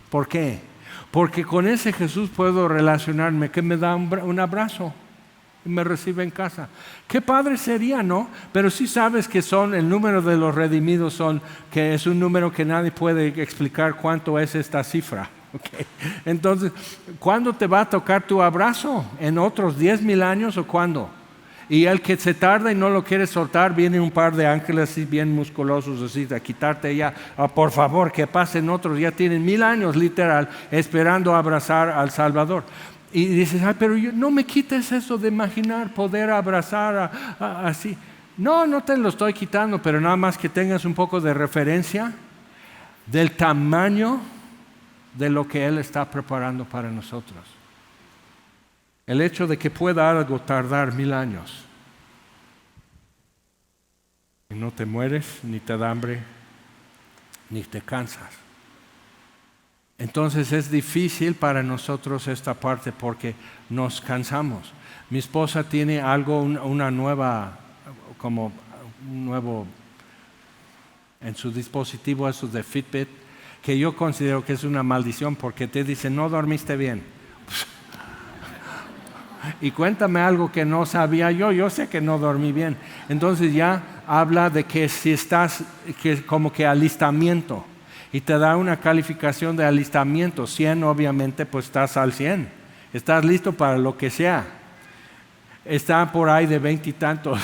¿Por qué? Porque con ese Jesús puedo relacionarme, que me da un abrazo y me recibe en casa. Qué padre sería, ¿no? Pero sí sabes que el número de los redimidos que es un número que nadie puede explicar cuánto es esta cifra. Okay. Entonces, ¿cuándo te va a tocar tu abrazo? ¿En otros 10,000 años o cuándo? Y el que se tarda y no lo quiere soltar, viene un par de ángeles así bien musculosos así a quitarte ya. Por favor, que pasen otros, ya tienen 1,000 años literal esperando abrazar al Salvador. Y dices, pero no me quites eso de imaginar poder abrazar así. No te lo estoy quitando, pero nada más que tengas un poco de referencia del tamaño de lo que Él está preparando para nosotros. El hecho de que pueda algo tardar 1,000 años y no te mueres, ni te da hambre, ni te cansas. Entonces es difícil para nosotros esta parte porque nos cansamos. Mi esposa tiene una nueva, como un nuevo en su dispositivo, eso de Fitbit, que yo considero que es una maldición porque te dice no dormiste bien. Y cuéntame algo que no sabía yo sé que no dormí bien. Entonces ya habla de que si estás, que como que alistamiento, y te da una calificación de alistamiento, 100 obviamente, pues estás al 100, estás listo para lo que sea. Está por ahí de 20 y tantos.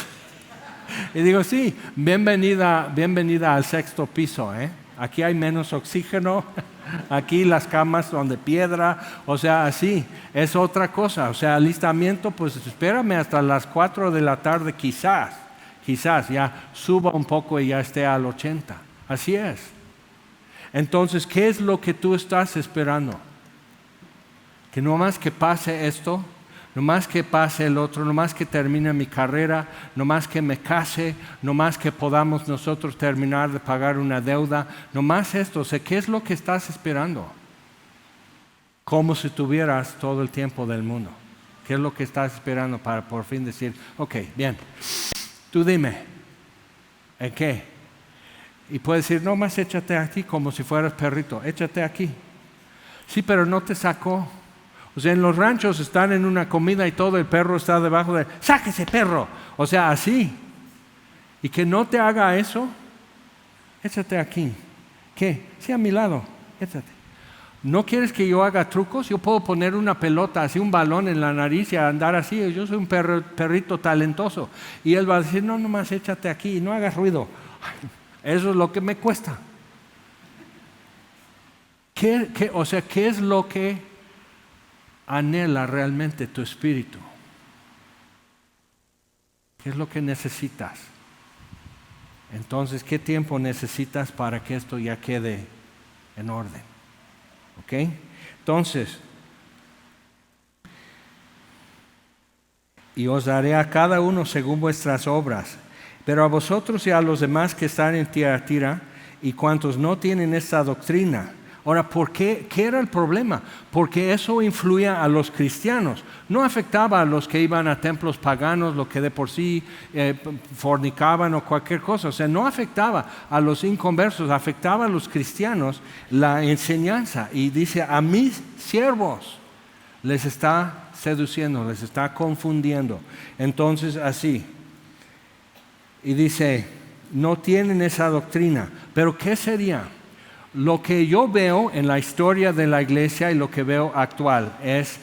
Y digo, sí, bienvenida al 6º piso, Aquí hay menos oxígeno, aquí las camas son de piedra, o sea, así, es otra cosa. O sea, alistamiento, pues espérame hasta las 4 de la tarde, quizás ya suba un poco y ya esté al 80. Así es. Entonces, ¿qué es lo que tú estás esperando? Que no más que pase esto, no más que pase el otro, no más que termine mi carrera, no más que me case, no más que podamos nosotros terminar de pagar una deuda, no más esto. O sea, ¿qué es lo que estás esperando? Como si tuvieras todo el tiempo del mundo. ¿Qué es lo que estás esperando para por fin decir, ok, bien, tú dime, ¿en qué? Y puedes decir, no más échate aquí como si fueras perrito, échate aquí. Sí, pero no te sacó. O sea, en los ranchos están en una comida y todo el perro está debajo de, ¡sáquese perro! O sea, así. Y que no te haga eso, échate aquí. ¿Qué? Sí, a mi lado, échate. ¿No quieres que yo haga trucos? Yo puedo poner una pelota, así un balón en la nariz y andar así. Yo soy un perrito talentoso. Y él va a decir, no, nomás échate aquí y no hagas ruido. Eso es lo que me cuesta. O sea, ¿qué es lo que anhela realmente tu espíritu? ¿Qué es lo que necesitas? Entonces, ¿qué tiempo necesitas para que esto ya quede en orden? ¿Ok? Entonces, y os daré a cada uno según vuestras obras. Pero a vosotros y a los demás que están en Tiatira y cuantos no tienen esta doctrina. Ahora, ¿por qué? ¿Qué era el problema? Porque eso influía a los cristianos. No afectaba a los que iban a templos paganos, lo que de por sí fornicaban o cualquier cosa. O sea, no afectaba a los inconversos, afectaba a los cristianos la enseñanza. Y dice, a mis siervos les está seduciendo, les está confundiendo. Entonces, así. Y dice, no tienen esa doctrina. ¿Pero qué sería? Lo que yo veo en la historia de la iglesia y lo que veo actual es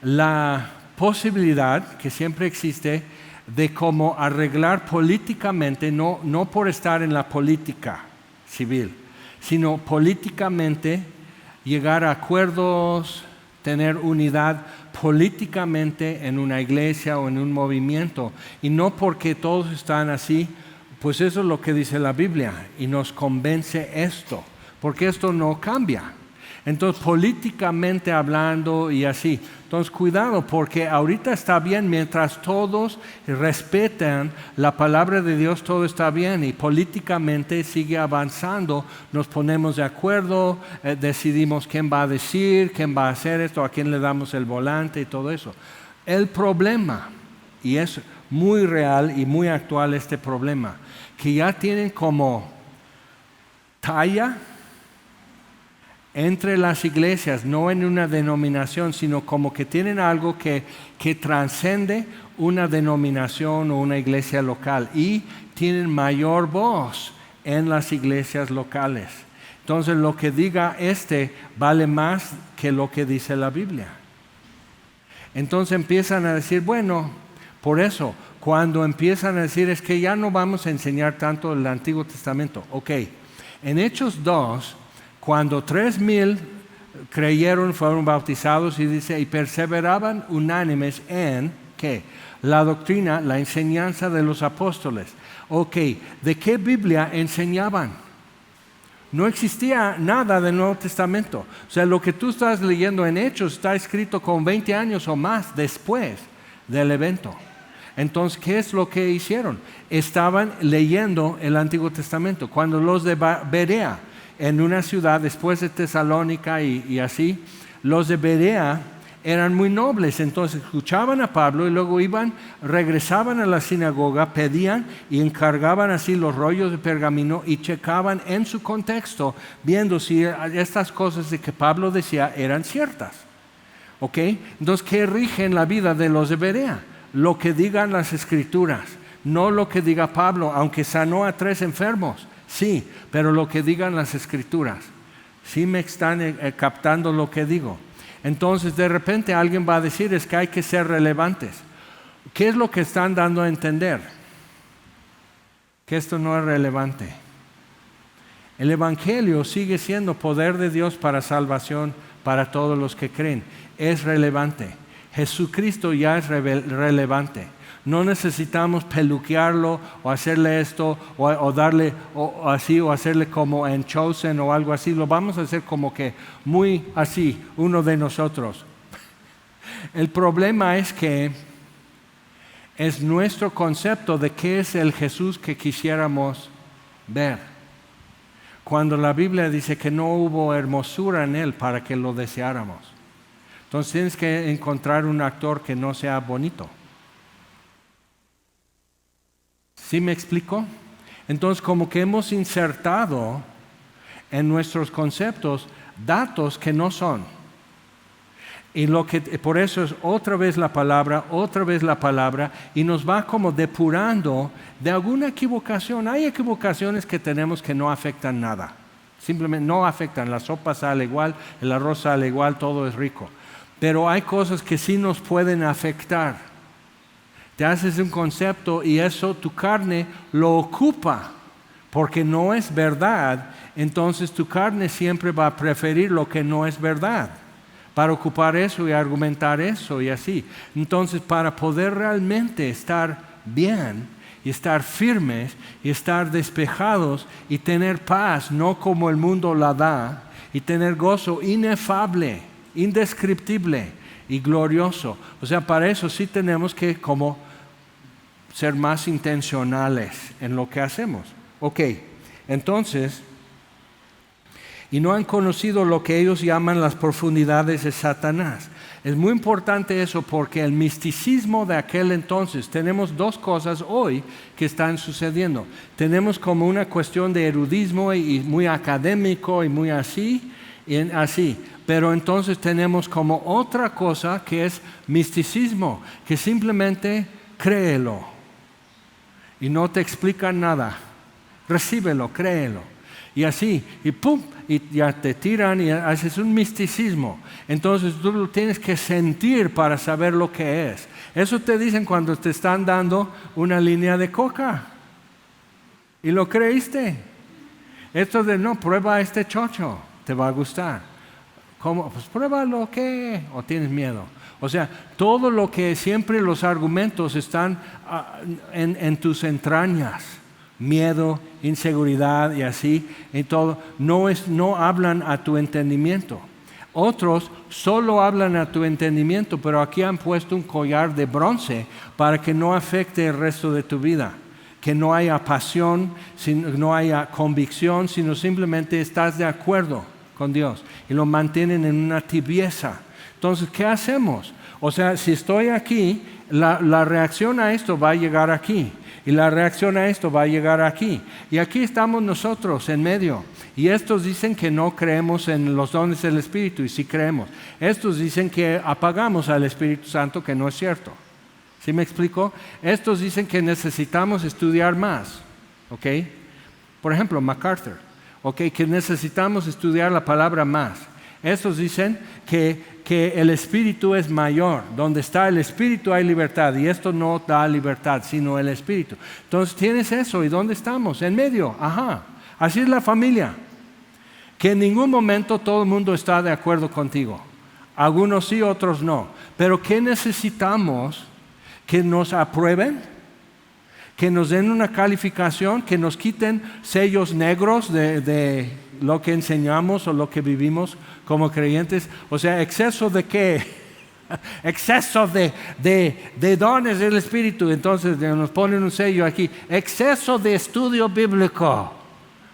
la posibilidad que siempre existe de cómo arreglar políticamente, no por estar en la política civil, sino políticamente llegar a acuerdos, tener unidad políticamente en una iglesia o en un movimiento. Y no porque todos están así, pues eso es lo que dice la Biblia y nos convence esto, porque esto no cambia. Entonces, políticamente hablando y así. Entonces, cuidado, porque ahorita está bien mientras todos respetan la palabra de Dios, todo está bien. Y políticamente sigue avanzando, nos ponemos de acuerdo, decidimos quién va a decir, quién va a hacer esto, a quién le damos el volante y todo eso. El problema, y es muy real y muy actual este problema, que ya tienen como talla entre las iglesias, no en una denominación, sino como que tienen algo que trascende una denominación o una iglesia local y tienen mayor voz en las iglesias locales. Entonces lo que diga vale más que lo que dice la Biblia. Entonces empiezan a decir, bueno, por eso, cuando empiezan a decir es que ya no vamos a enseñar tanto el Antiguo Testamento. Ok, en Hechos 2, cuando 3,000 creyeron, fueron bautizados y dice, y perseveraban unánimes en, ¿qué? La doctrina, la enseñanza de los apóstoles. Ok, ¿de qué Biblia enseñaban? No existía nada del Nuevo Testamento. O sea, lo que tú estás leyendo en Hechos está escrito con 20 años o más después del evento. Entonces, ¿qué es lo que hicieron? Estaban leyendo el Antiguo Testamento. Cuando los de Berea, en una ciudad después de Tesalónica y así, los de Berea eran muy nobles, entonces escuchaban a Pablo y luego regresaban a la sinagoga, pedían y encargaban así los rollos de pergamino y checaban en su contexto, viendo si estas cosas de que Pablo decía eran ciertas. ¿Ok? Entonces, ¿qué rige en la vida de los de Berea? Lo que digan las Escrituras, no lo que diga Pablo, aunque sanó a 3 enfermos. Sí, pero lo que digan las Escrituras. Sí me están captando lo que digo. Entonces de repente alguien va a decir es que hay que ser relevantes. ¿Qué es lo que están dando a entender? Que esto no es relevante. El Evangelio sigue siendo poder de Dios para salvación para todos los que creen. Es relevante. Jesucristo ya es relevante. No necesitamos peluquearlo o hacerle esto o darle o así o hacerle como en Chosen o algo así. Lo vamos a hacer como que muy así, uno de nosotros. El problema es que es nuestro concepto de qué es el Jesús que quisiéramos ver. Cuando la Biblia dice que no hubo hermosura en él para que lo deseáramos. Entonces tienes que encontrar un actor que no sea bonito. ¿Sí me explico? Entonces, como que hemos insertado en nuestros conceptos datos que no son. Y por eso es otra vez la palabra, y nos va como depurando de alguna equivocación. Hay equivocaciones que tenemos que no afectan nada. Simplemente no afectan. La sopa sale igual, el arroz sale igual, todo es rico. Pero hay cosas que sí nos pueden afectar. Te haces un concepto y eso tu carne lo ocupa porque no es verdad. Entonces tu carne siempre va a preferir lo que no es verdad para ocupar eso y argumentar eso y así. Entonces para poder realmente estar bien y estar firmes y estar despejados y tener paz, no como el mundo la da, y tener gozo inefable, indescriptible y glorioso. O sea, para eso sí tenemos que como ser más intencionales en lo que hacemos. Ok, entonces, y no han conocido lo que ellos llaman las profundidades de Satanás. Es muy importante eso porque el misticismo de aquel entonces, tenemos 2 cosas hoy que están sucediendo. Tenemos como una cuestión de erudismo y muy académico y muy así. Pero entonces tenemos como otra cosa que es misticismo, que simplemente créelo y no te explican nada. Recíbelo, créelo. Y así, y pum, y ya te tiran y haces un misticismo. Entonces tú lo tienes que sentir para saber lo que es. Eso te dicen cuando te están dando una línea de coca. Y lo creíste. Esto de no, prueba este chocho, te va a gustar. ¿Cómo? Pues pruébalo, ¿qué? ¿O tienes miedo? O sea, todo lo que siempre los argumentos están en tus entrañas. Miedo, inseguridad y así, y todo, no hablan a tu entendimiento. Otros solo hablan a tu entendimiento, pero aquí han puesto un collar de bronce para que no afecte el resto de tu vida. Que no haya pasión, no haya convicción, sino simplemente estás de acuerdo con Dios y lo mantienen en una tibieza. Entonces, ¿qué hacemos? O sea, si estoy aquí, la reacción a esto va a llegar aquí. Y la reacción a esto va a llegar aquí. Y aquí estamos nosotros en medio. Y estos dicen que no creemos en los dones del Espíritu, y sí creemos. Estos dicen que apagamos al Espíritu Santo, que no es cierto. ¿Sí me explico? Estos dicen que necesitamos estudiar más. ¿Ok? Por ejemplo, MacArthur. ¿Ok? Que necesitamos estudiar la palabra más. Estos dicen que el Espíritu es mayor. Donde está el Espíritu hay libertad. Y esto no da libertad, sino el Espíritu. Entonces tienes eso. ¿Y dónde estamos? En medio. Ajá. Así es la familia. Que en ningún momento todo el mundo está de acuerdo contigo. Algunos sí, otros no. Pero ¿qué necesitamos? Que nos aprueben, que nos den una calificación, que nos quiten sellos negros de lo que enseñamos o lo que vivimos como creyentes. O sea, ¿exceso de qué? Exceso de dones del Espíritu. Entonces nos ponen un sello aquí. Exceso de estudio bíblico.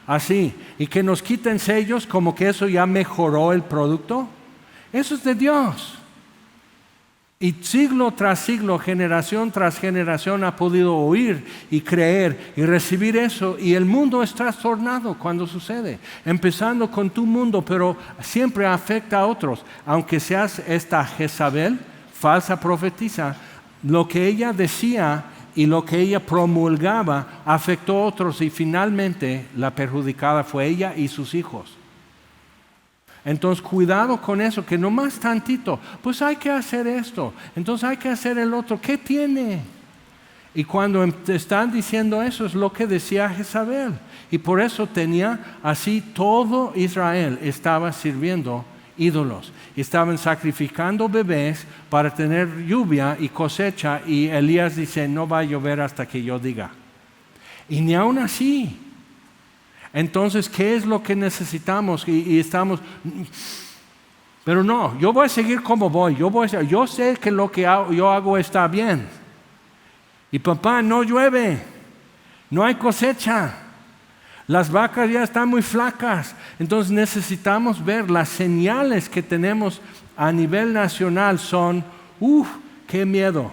Así. Y que nos quiten sellos como que eso ya mejoró el producto. Eso es de Dios. Y siglo tras siglo, generación tras generación ha podido oír y creer y recibir eso. Y el mundo es trastornado cuando sucede. Empezando con tu mundo, pero siempre afecta a otros. Aunque seas esta Jezabel, falsa profetisa, lo que ella decía y lo que ella promulgaba afectó a otros. Y finalmente la perjudicada fue ella y sus hijos. Entonces cuidado con eso, que nomás tantito, pues hay que hacer esto, entonces hay que hacer el otro, ¿qué tiene? Y cuando te están diciendo eso es lo que decía Jezabel. Y por eso tenía así todo Israel estaba sirviendo ídolos. Estaban sacrificando bebés para tener lluvia y cosecha, y Elías dice, no va a llover hasta que yo diga. Y ni aún así. Entonces, ¿qué es lo que necesitamos? Y estamos, pero no, yo voy a seguir como voy. Yo sé que lo que yo hago está bien. Y papá, no llueve, no hay cosecha. Las vacas ya están muy flacas. Entonces necesitamos ver las señales que tenemos a nivel nacional son, qué miedo.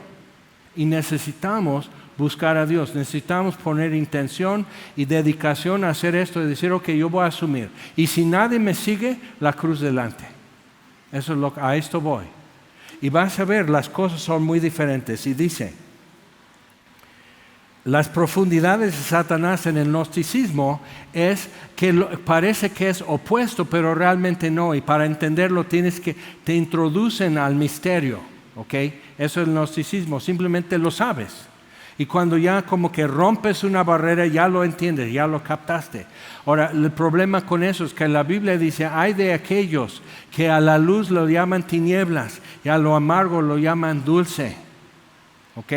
Y necesitamos buscar a Dios, necesitamos poner intención y dedicación a hacer esto y decir, ok, yo voy a asumir. Y si nadie me sigue, la cruz delante. Eso es a esto voy. Y vas a ver, las cosas son muy diferentes. Y dice, las profundidades de Satanás en el gnosticismo es que parece que es opuesto, pero realmente no. Y para entenderlo te introducen al misterio. ¿Ok? Eso es el gnosticismo, simplemente lo sabes. Y cuando ya como que rompes una barrera, ya lo entiendes, ya lo captaste. Ahora, el problema con eso es que la Biblia dice, hay de aquellos que a la luz lo llaman tinieblas y a lo amargo lo llaman dulce. ¿Ok?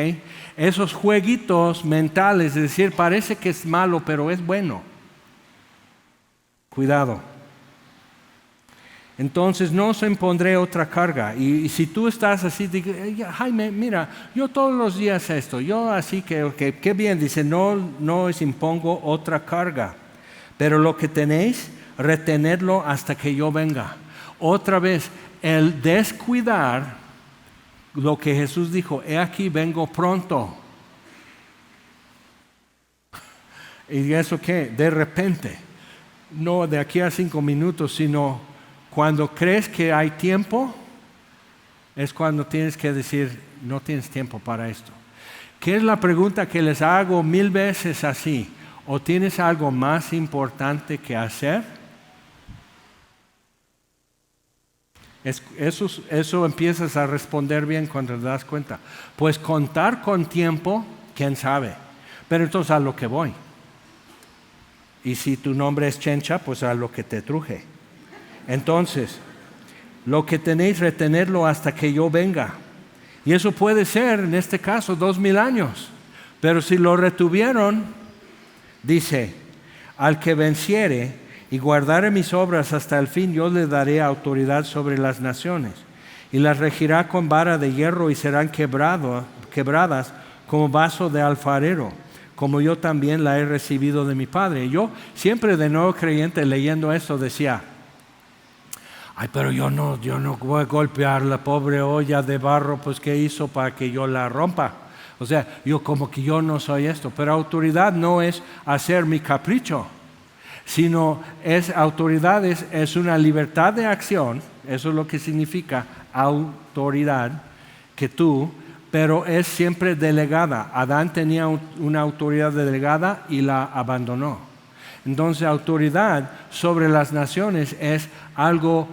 Esos jueguitos mentales, es decir, parece que es malo, pero es bueno. Cuidado. Entonces no os impondré otra carga. Y si tú estás así, Jaime, mira, yo todos los días esto, yo así que qué bien, dice, no os impongo otra carga. Pero lo que tenéis, retenedlo hasta que yo venga. Otra vez, el descuidar lo que Jesús dijo, he aquí vengo pronto. ¿Y eso qué? De repente. No de aquí a 5 minutos, sino cuando crees que hay tiempo, es cuando tienes que decir, no tienes tiempo para esto. ¿Qué es la pregunta que les hago 1000 veces así? ¿O tienes algo más importante que hacer? Eso empiezas a responder bien cuando te das cuenta. Pues contar con tiempo, quién sabe. Pero entonces a lo que voy. Y si tu nombre es Chencha, pues a lo que te truje. Entonces, lo que tenéis, retenerlo hasta que yo venga. Y eso puede ser, en este caso, 2000 años. Pero si lo retuvieron, dice, al que venciere y guardare mis obras hasta el fin, yo le daré autoridad sobre las naciones. Y las regirá con vara de hierro y serán quebradas como vaso de alfarero, como yo también la he recibido de mi Padre. Yo siempre de nuevo creyente leyendo esto decía, ay, pero yo no voy a golpear la pobre olla de barro, pues ¿qué hizo para que yo la rompa? O sea, yo como que yo no soy esto, pero autoridad no es hacer mi capricho, sino autoridad es una libertad de acción, eso es lo que significa autoridad, pero es siempre delegada. Adán tenía una autoridad delegada y la abandonó. Entonces, autoridad sobre las naciones es algo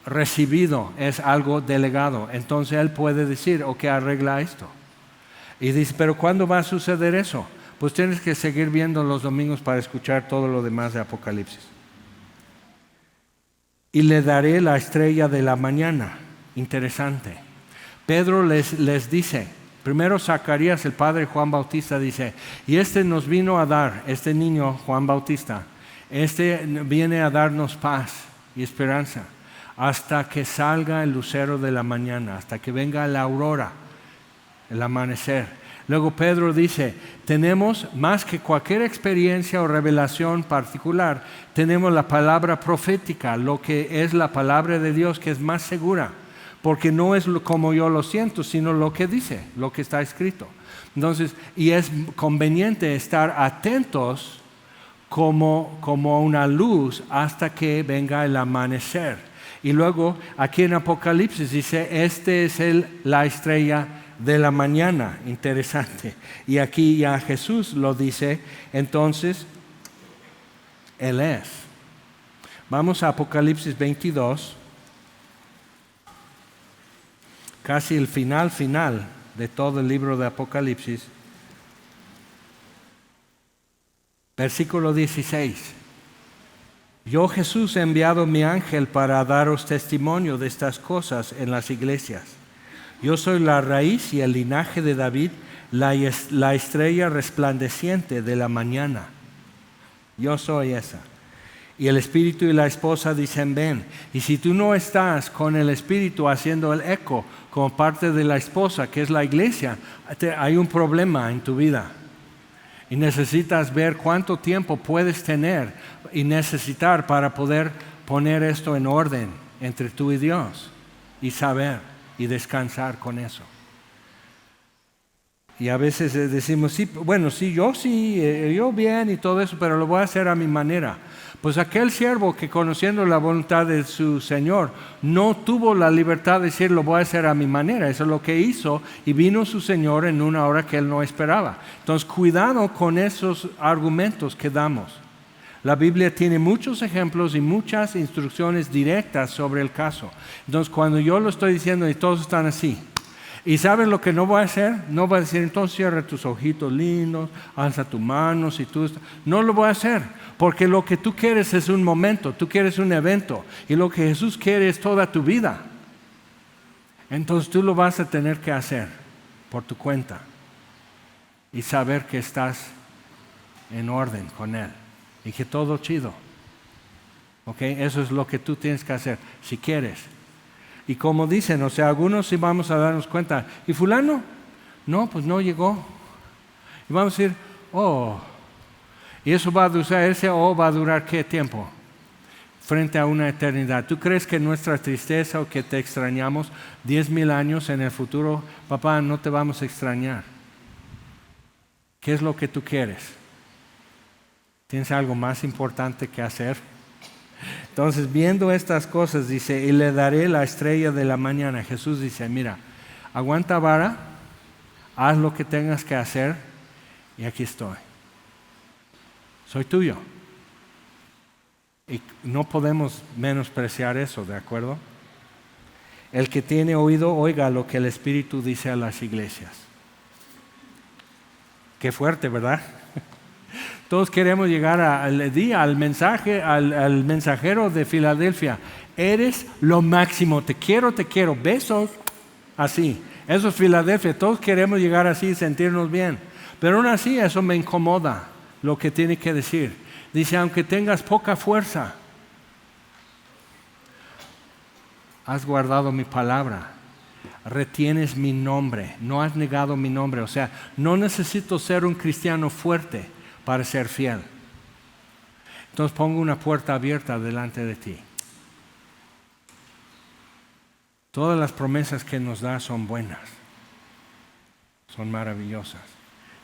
recibido, es algo delegado. Entonces, él puede decir, ok, arregla esto. Y dice, pero ¿cuándo va a suceder eso? Pues tienes que seguir viendo los domingos para escuchar todo lo demás de Apocalipsis. Y le daré la estrella de la mañana. Interesante. Pedro les dice, primero Zacarías, el padre de Juan Bautista, dice, y nos vino a dar, este niño Juan Bautista, viene a darnos paz y esperanza, hasta que salga el lucero de la mañana, hasta que venga la aurora, el amanecer. Luego Pedro dice, tenemos más que cualquier experiencia o revelación particular, tenemos la palabra profética, lo que es la palabra de Dios, que es más segura. Porque no es como yo lo siento, sino lo que dice, lo que está escrito. Entonces, y es conveniente estar atentos como una luz hasta que venga el amanecer. Y luego, aquí en Apocalipsis dice, es la estrella de la mañana. Interesante. Y aquí ya Jesús lo dice, entonces, Él es. Vamos a Apocalipsis 22. Casi el final de todo el libro de Apocalipsis. Versículo 16. Yo Jesús he enviado mi ángel para daros testimonio de estas cosas en las iglesias. Yo soy la raíz y el linaje de David, la estrella resplandeciente de la mañana. Yo soy esa. Y el espíritu y la esposa dicen, ven. Y si tú no estás con el espíritu haciendo el eco como parte de la esposa, que es la iglesia, hay un problema en tu vida. Y necesitas ver cuánto tiempo puedes tener y necesitar para poder poner esto en orden entre tú y Dios. Y saber y descansar con eso. Y a veces decimos, sí, bueno, yo bien y todo eso, pero lo voy a hacer a mi manera. Pues aquel siervo que conociendo la voluntad de su Señor no tuvo la libertad de decir lo voy a hacer a mi manera. Eso es lo que hizo y vino su Señor en una hora que él no esperaba. Entonces cuidado con esos argumentos que damos. La Biblia tiene muchos ejemplos y muchas instrucciones directas sobre el caso. Entonces cuando yo lo estoy diciendo y todos están así, ¿y sabes lo que no voy a hacer? No voy a decir, entonces cierra tus ojitos lindos, alza tu mano, si tú estás. No lo voy a hacer, porque lo que tú quieres es un momento, tú quieres un evento, y lo que Jesús quiere es toda tu vida. Entonces tú lo vas a tener que hacer por tu cuenta y saber que estás en orden con Él y que todo chido. ¿Ok? Eso es lo que tú tienes que hacer, si quieres. Y como dicen, o sea, algunos sí vamos a darnos cuenta. ¿Y fulano? No, pues no llegó. Y vamos a decir, oh. Y eso va a durar, ese oh va a durar ¿qué tiempo? Frente a una eternidad. ¿Tú crees que nuestra tristeza o que te extrañamos 10,000 años en el futuro? Papá, no te vamos a extrañar. ¿Qué es lo que tú quieres? ¿Tienes algo más importante que hacer? Entonces, viendo estas cosas, dice, y le daré la estrella de la mañana. Jesús dice, mira, aguanta vara, haz lo que tengas que hacer, y aquí estoy. Soy tuyo. Y no podemos menospreciar eso, ¿de acuerdo? El que tiene oído, oiga lo que el Espíritu dice a las iglesias. Qué fuerte, ¿verdad? Todos queremos llegar al mensaje, al mensajero de Filadelfia. Eres lo máximo, te quiero, besos, así. Eso es Filadelfia, todos queremos llegar así y sentirnos bien. Pero aún así eso me incomoda lo que tiene que decir. Dice, aunque tengas poca fuerza, has guardado mi palabra, retienes mi nombre, no has negado mi nombre. O sea, no necesito ser un cristiano fuerte para ser fiel. Entonces pongo una puerta abierta delante de ti. Todas las promesas que nos da son buenas, son maravillosas.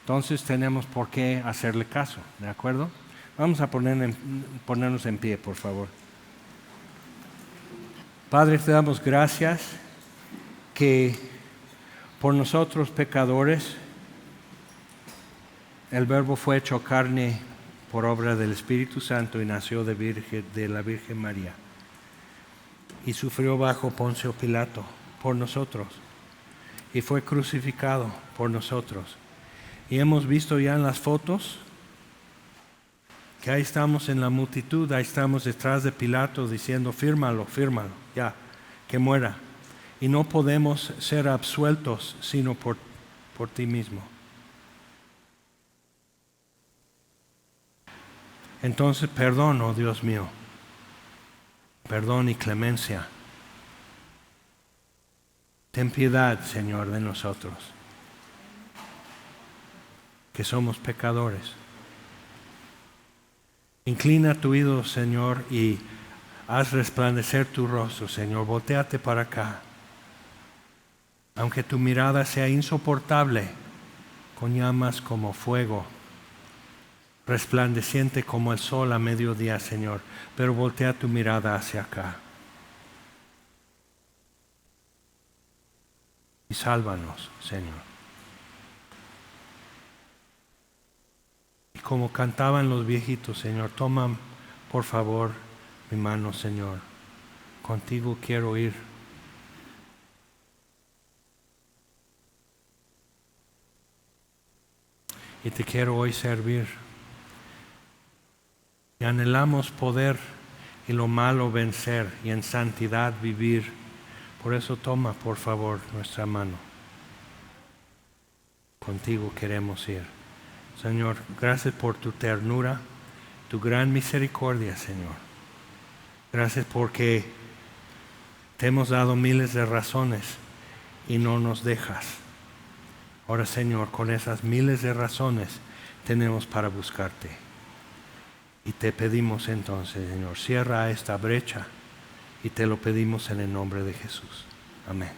Entonces tenemos por qué hacerle caso, ¿de acuerdo? Vamos a ponernos en pie, por favor. Padre, te damos gracias que por nosotros pecadores el Verbo fue hecho carne por obra del Espíritu Santo y nació de la Virgen María. Y sufrió bajo Poncio Pilato por nosotros. Y fue crucificado por nosotros. Y hemos visto ya en las fotos que ahí estamos en la multitud, ahí estamos detrás de Pilato diciendo, fírmalo, ya, que muera. Y no podemos ser absueltos sino por ti mismo. Entonces, perdón, oh Dios mío, perdón y clemencia. Ten piedad, Señor, de nosotros, que somos pecadores. Inclina tu oído, Señor, y haz resplandecer tu rostro, Señor. Voltéate para acá. Aunque tu mirada sea insoportable, con llamas como fuego, resplandeciente como el sol a mediodía, Señor, pero voltea tu mirada hacia acá. Y sálvanos, Señor. Y como cantaban los viejitos, Señor, toma, por favor, mi mano, Señor. Contigo quiero ir. Y te quiero hoy servir. Y anhelamos poder y lo malo vencer y en santidad vivir. Por eso toma, por favor, nuestra mano. Contigo queremos ir. Señor, gracias por tu ternura, tu gran misericordia, Señor. Gracias porque te hemos dado miles de razones y no nos dejas. Ahora, Señor, con esas miles de razones tenemos para buscarte. Y te pedimos entonces, Señor, cierra esta brecha y te lo pedimos en el nombre de Jesús. Amén.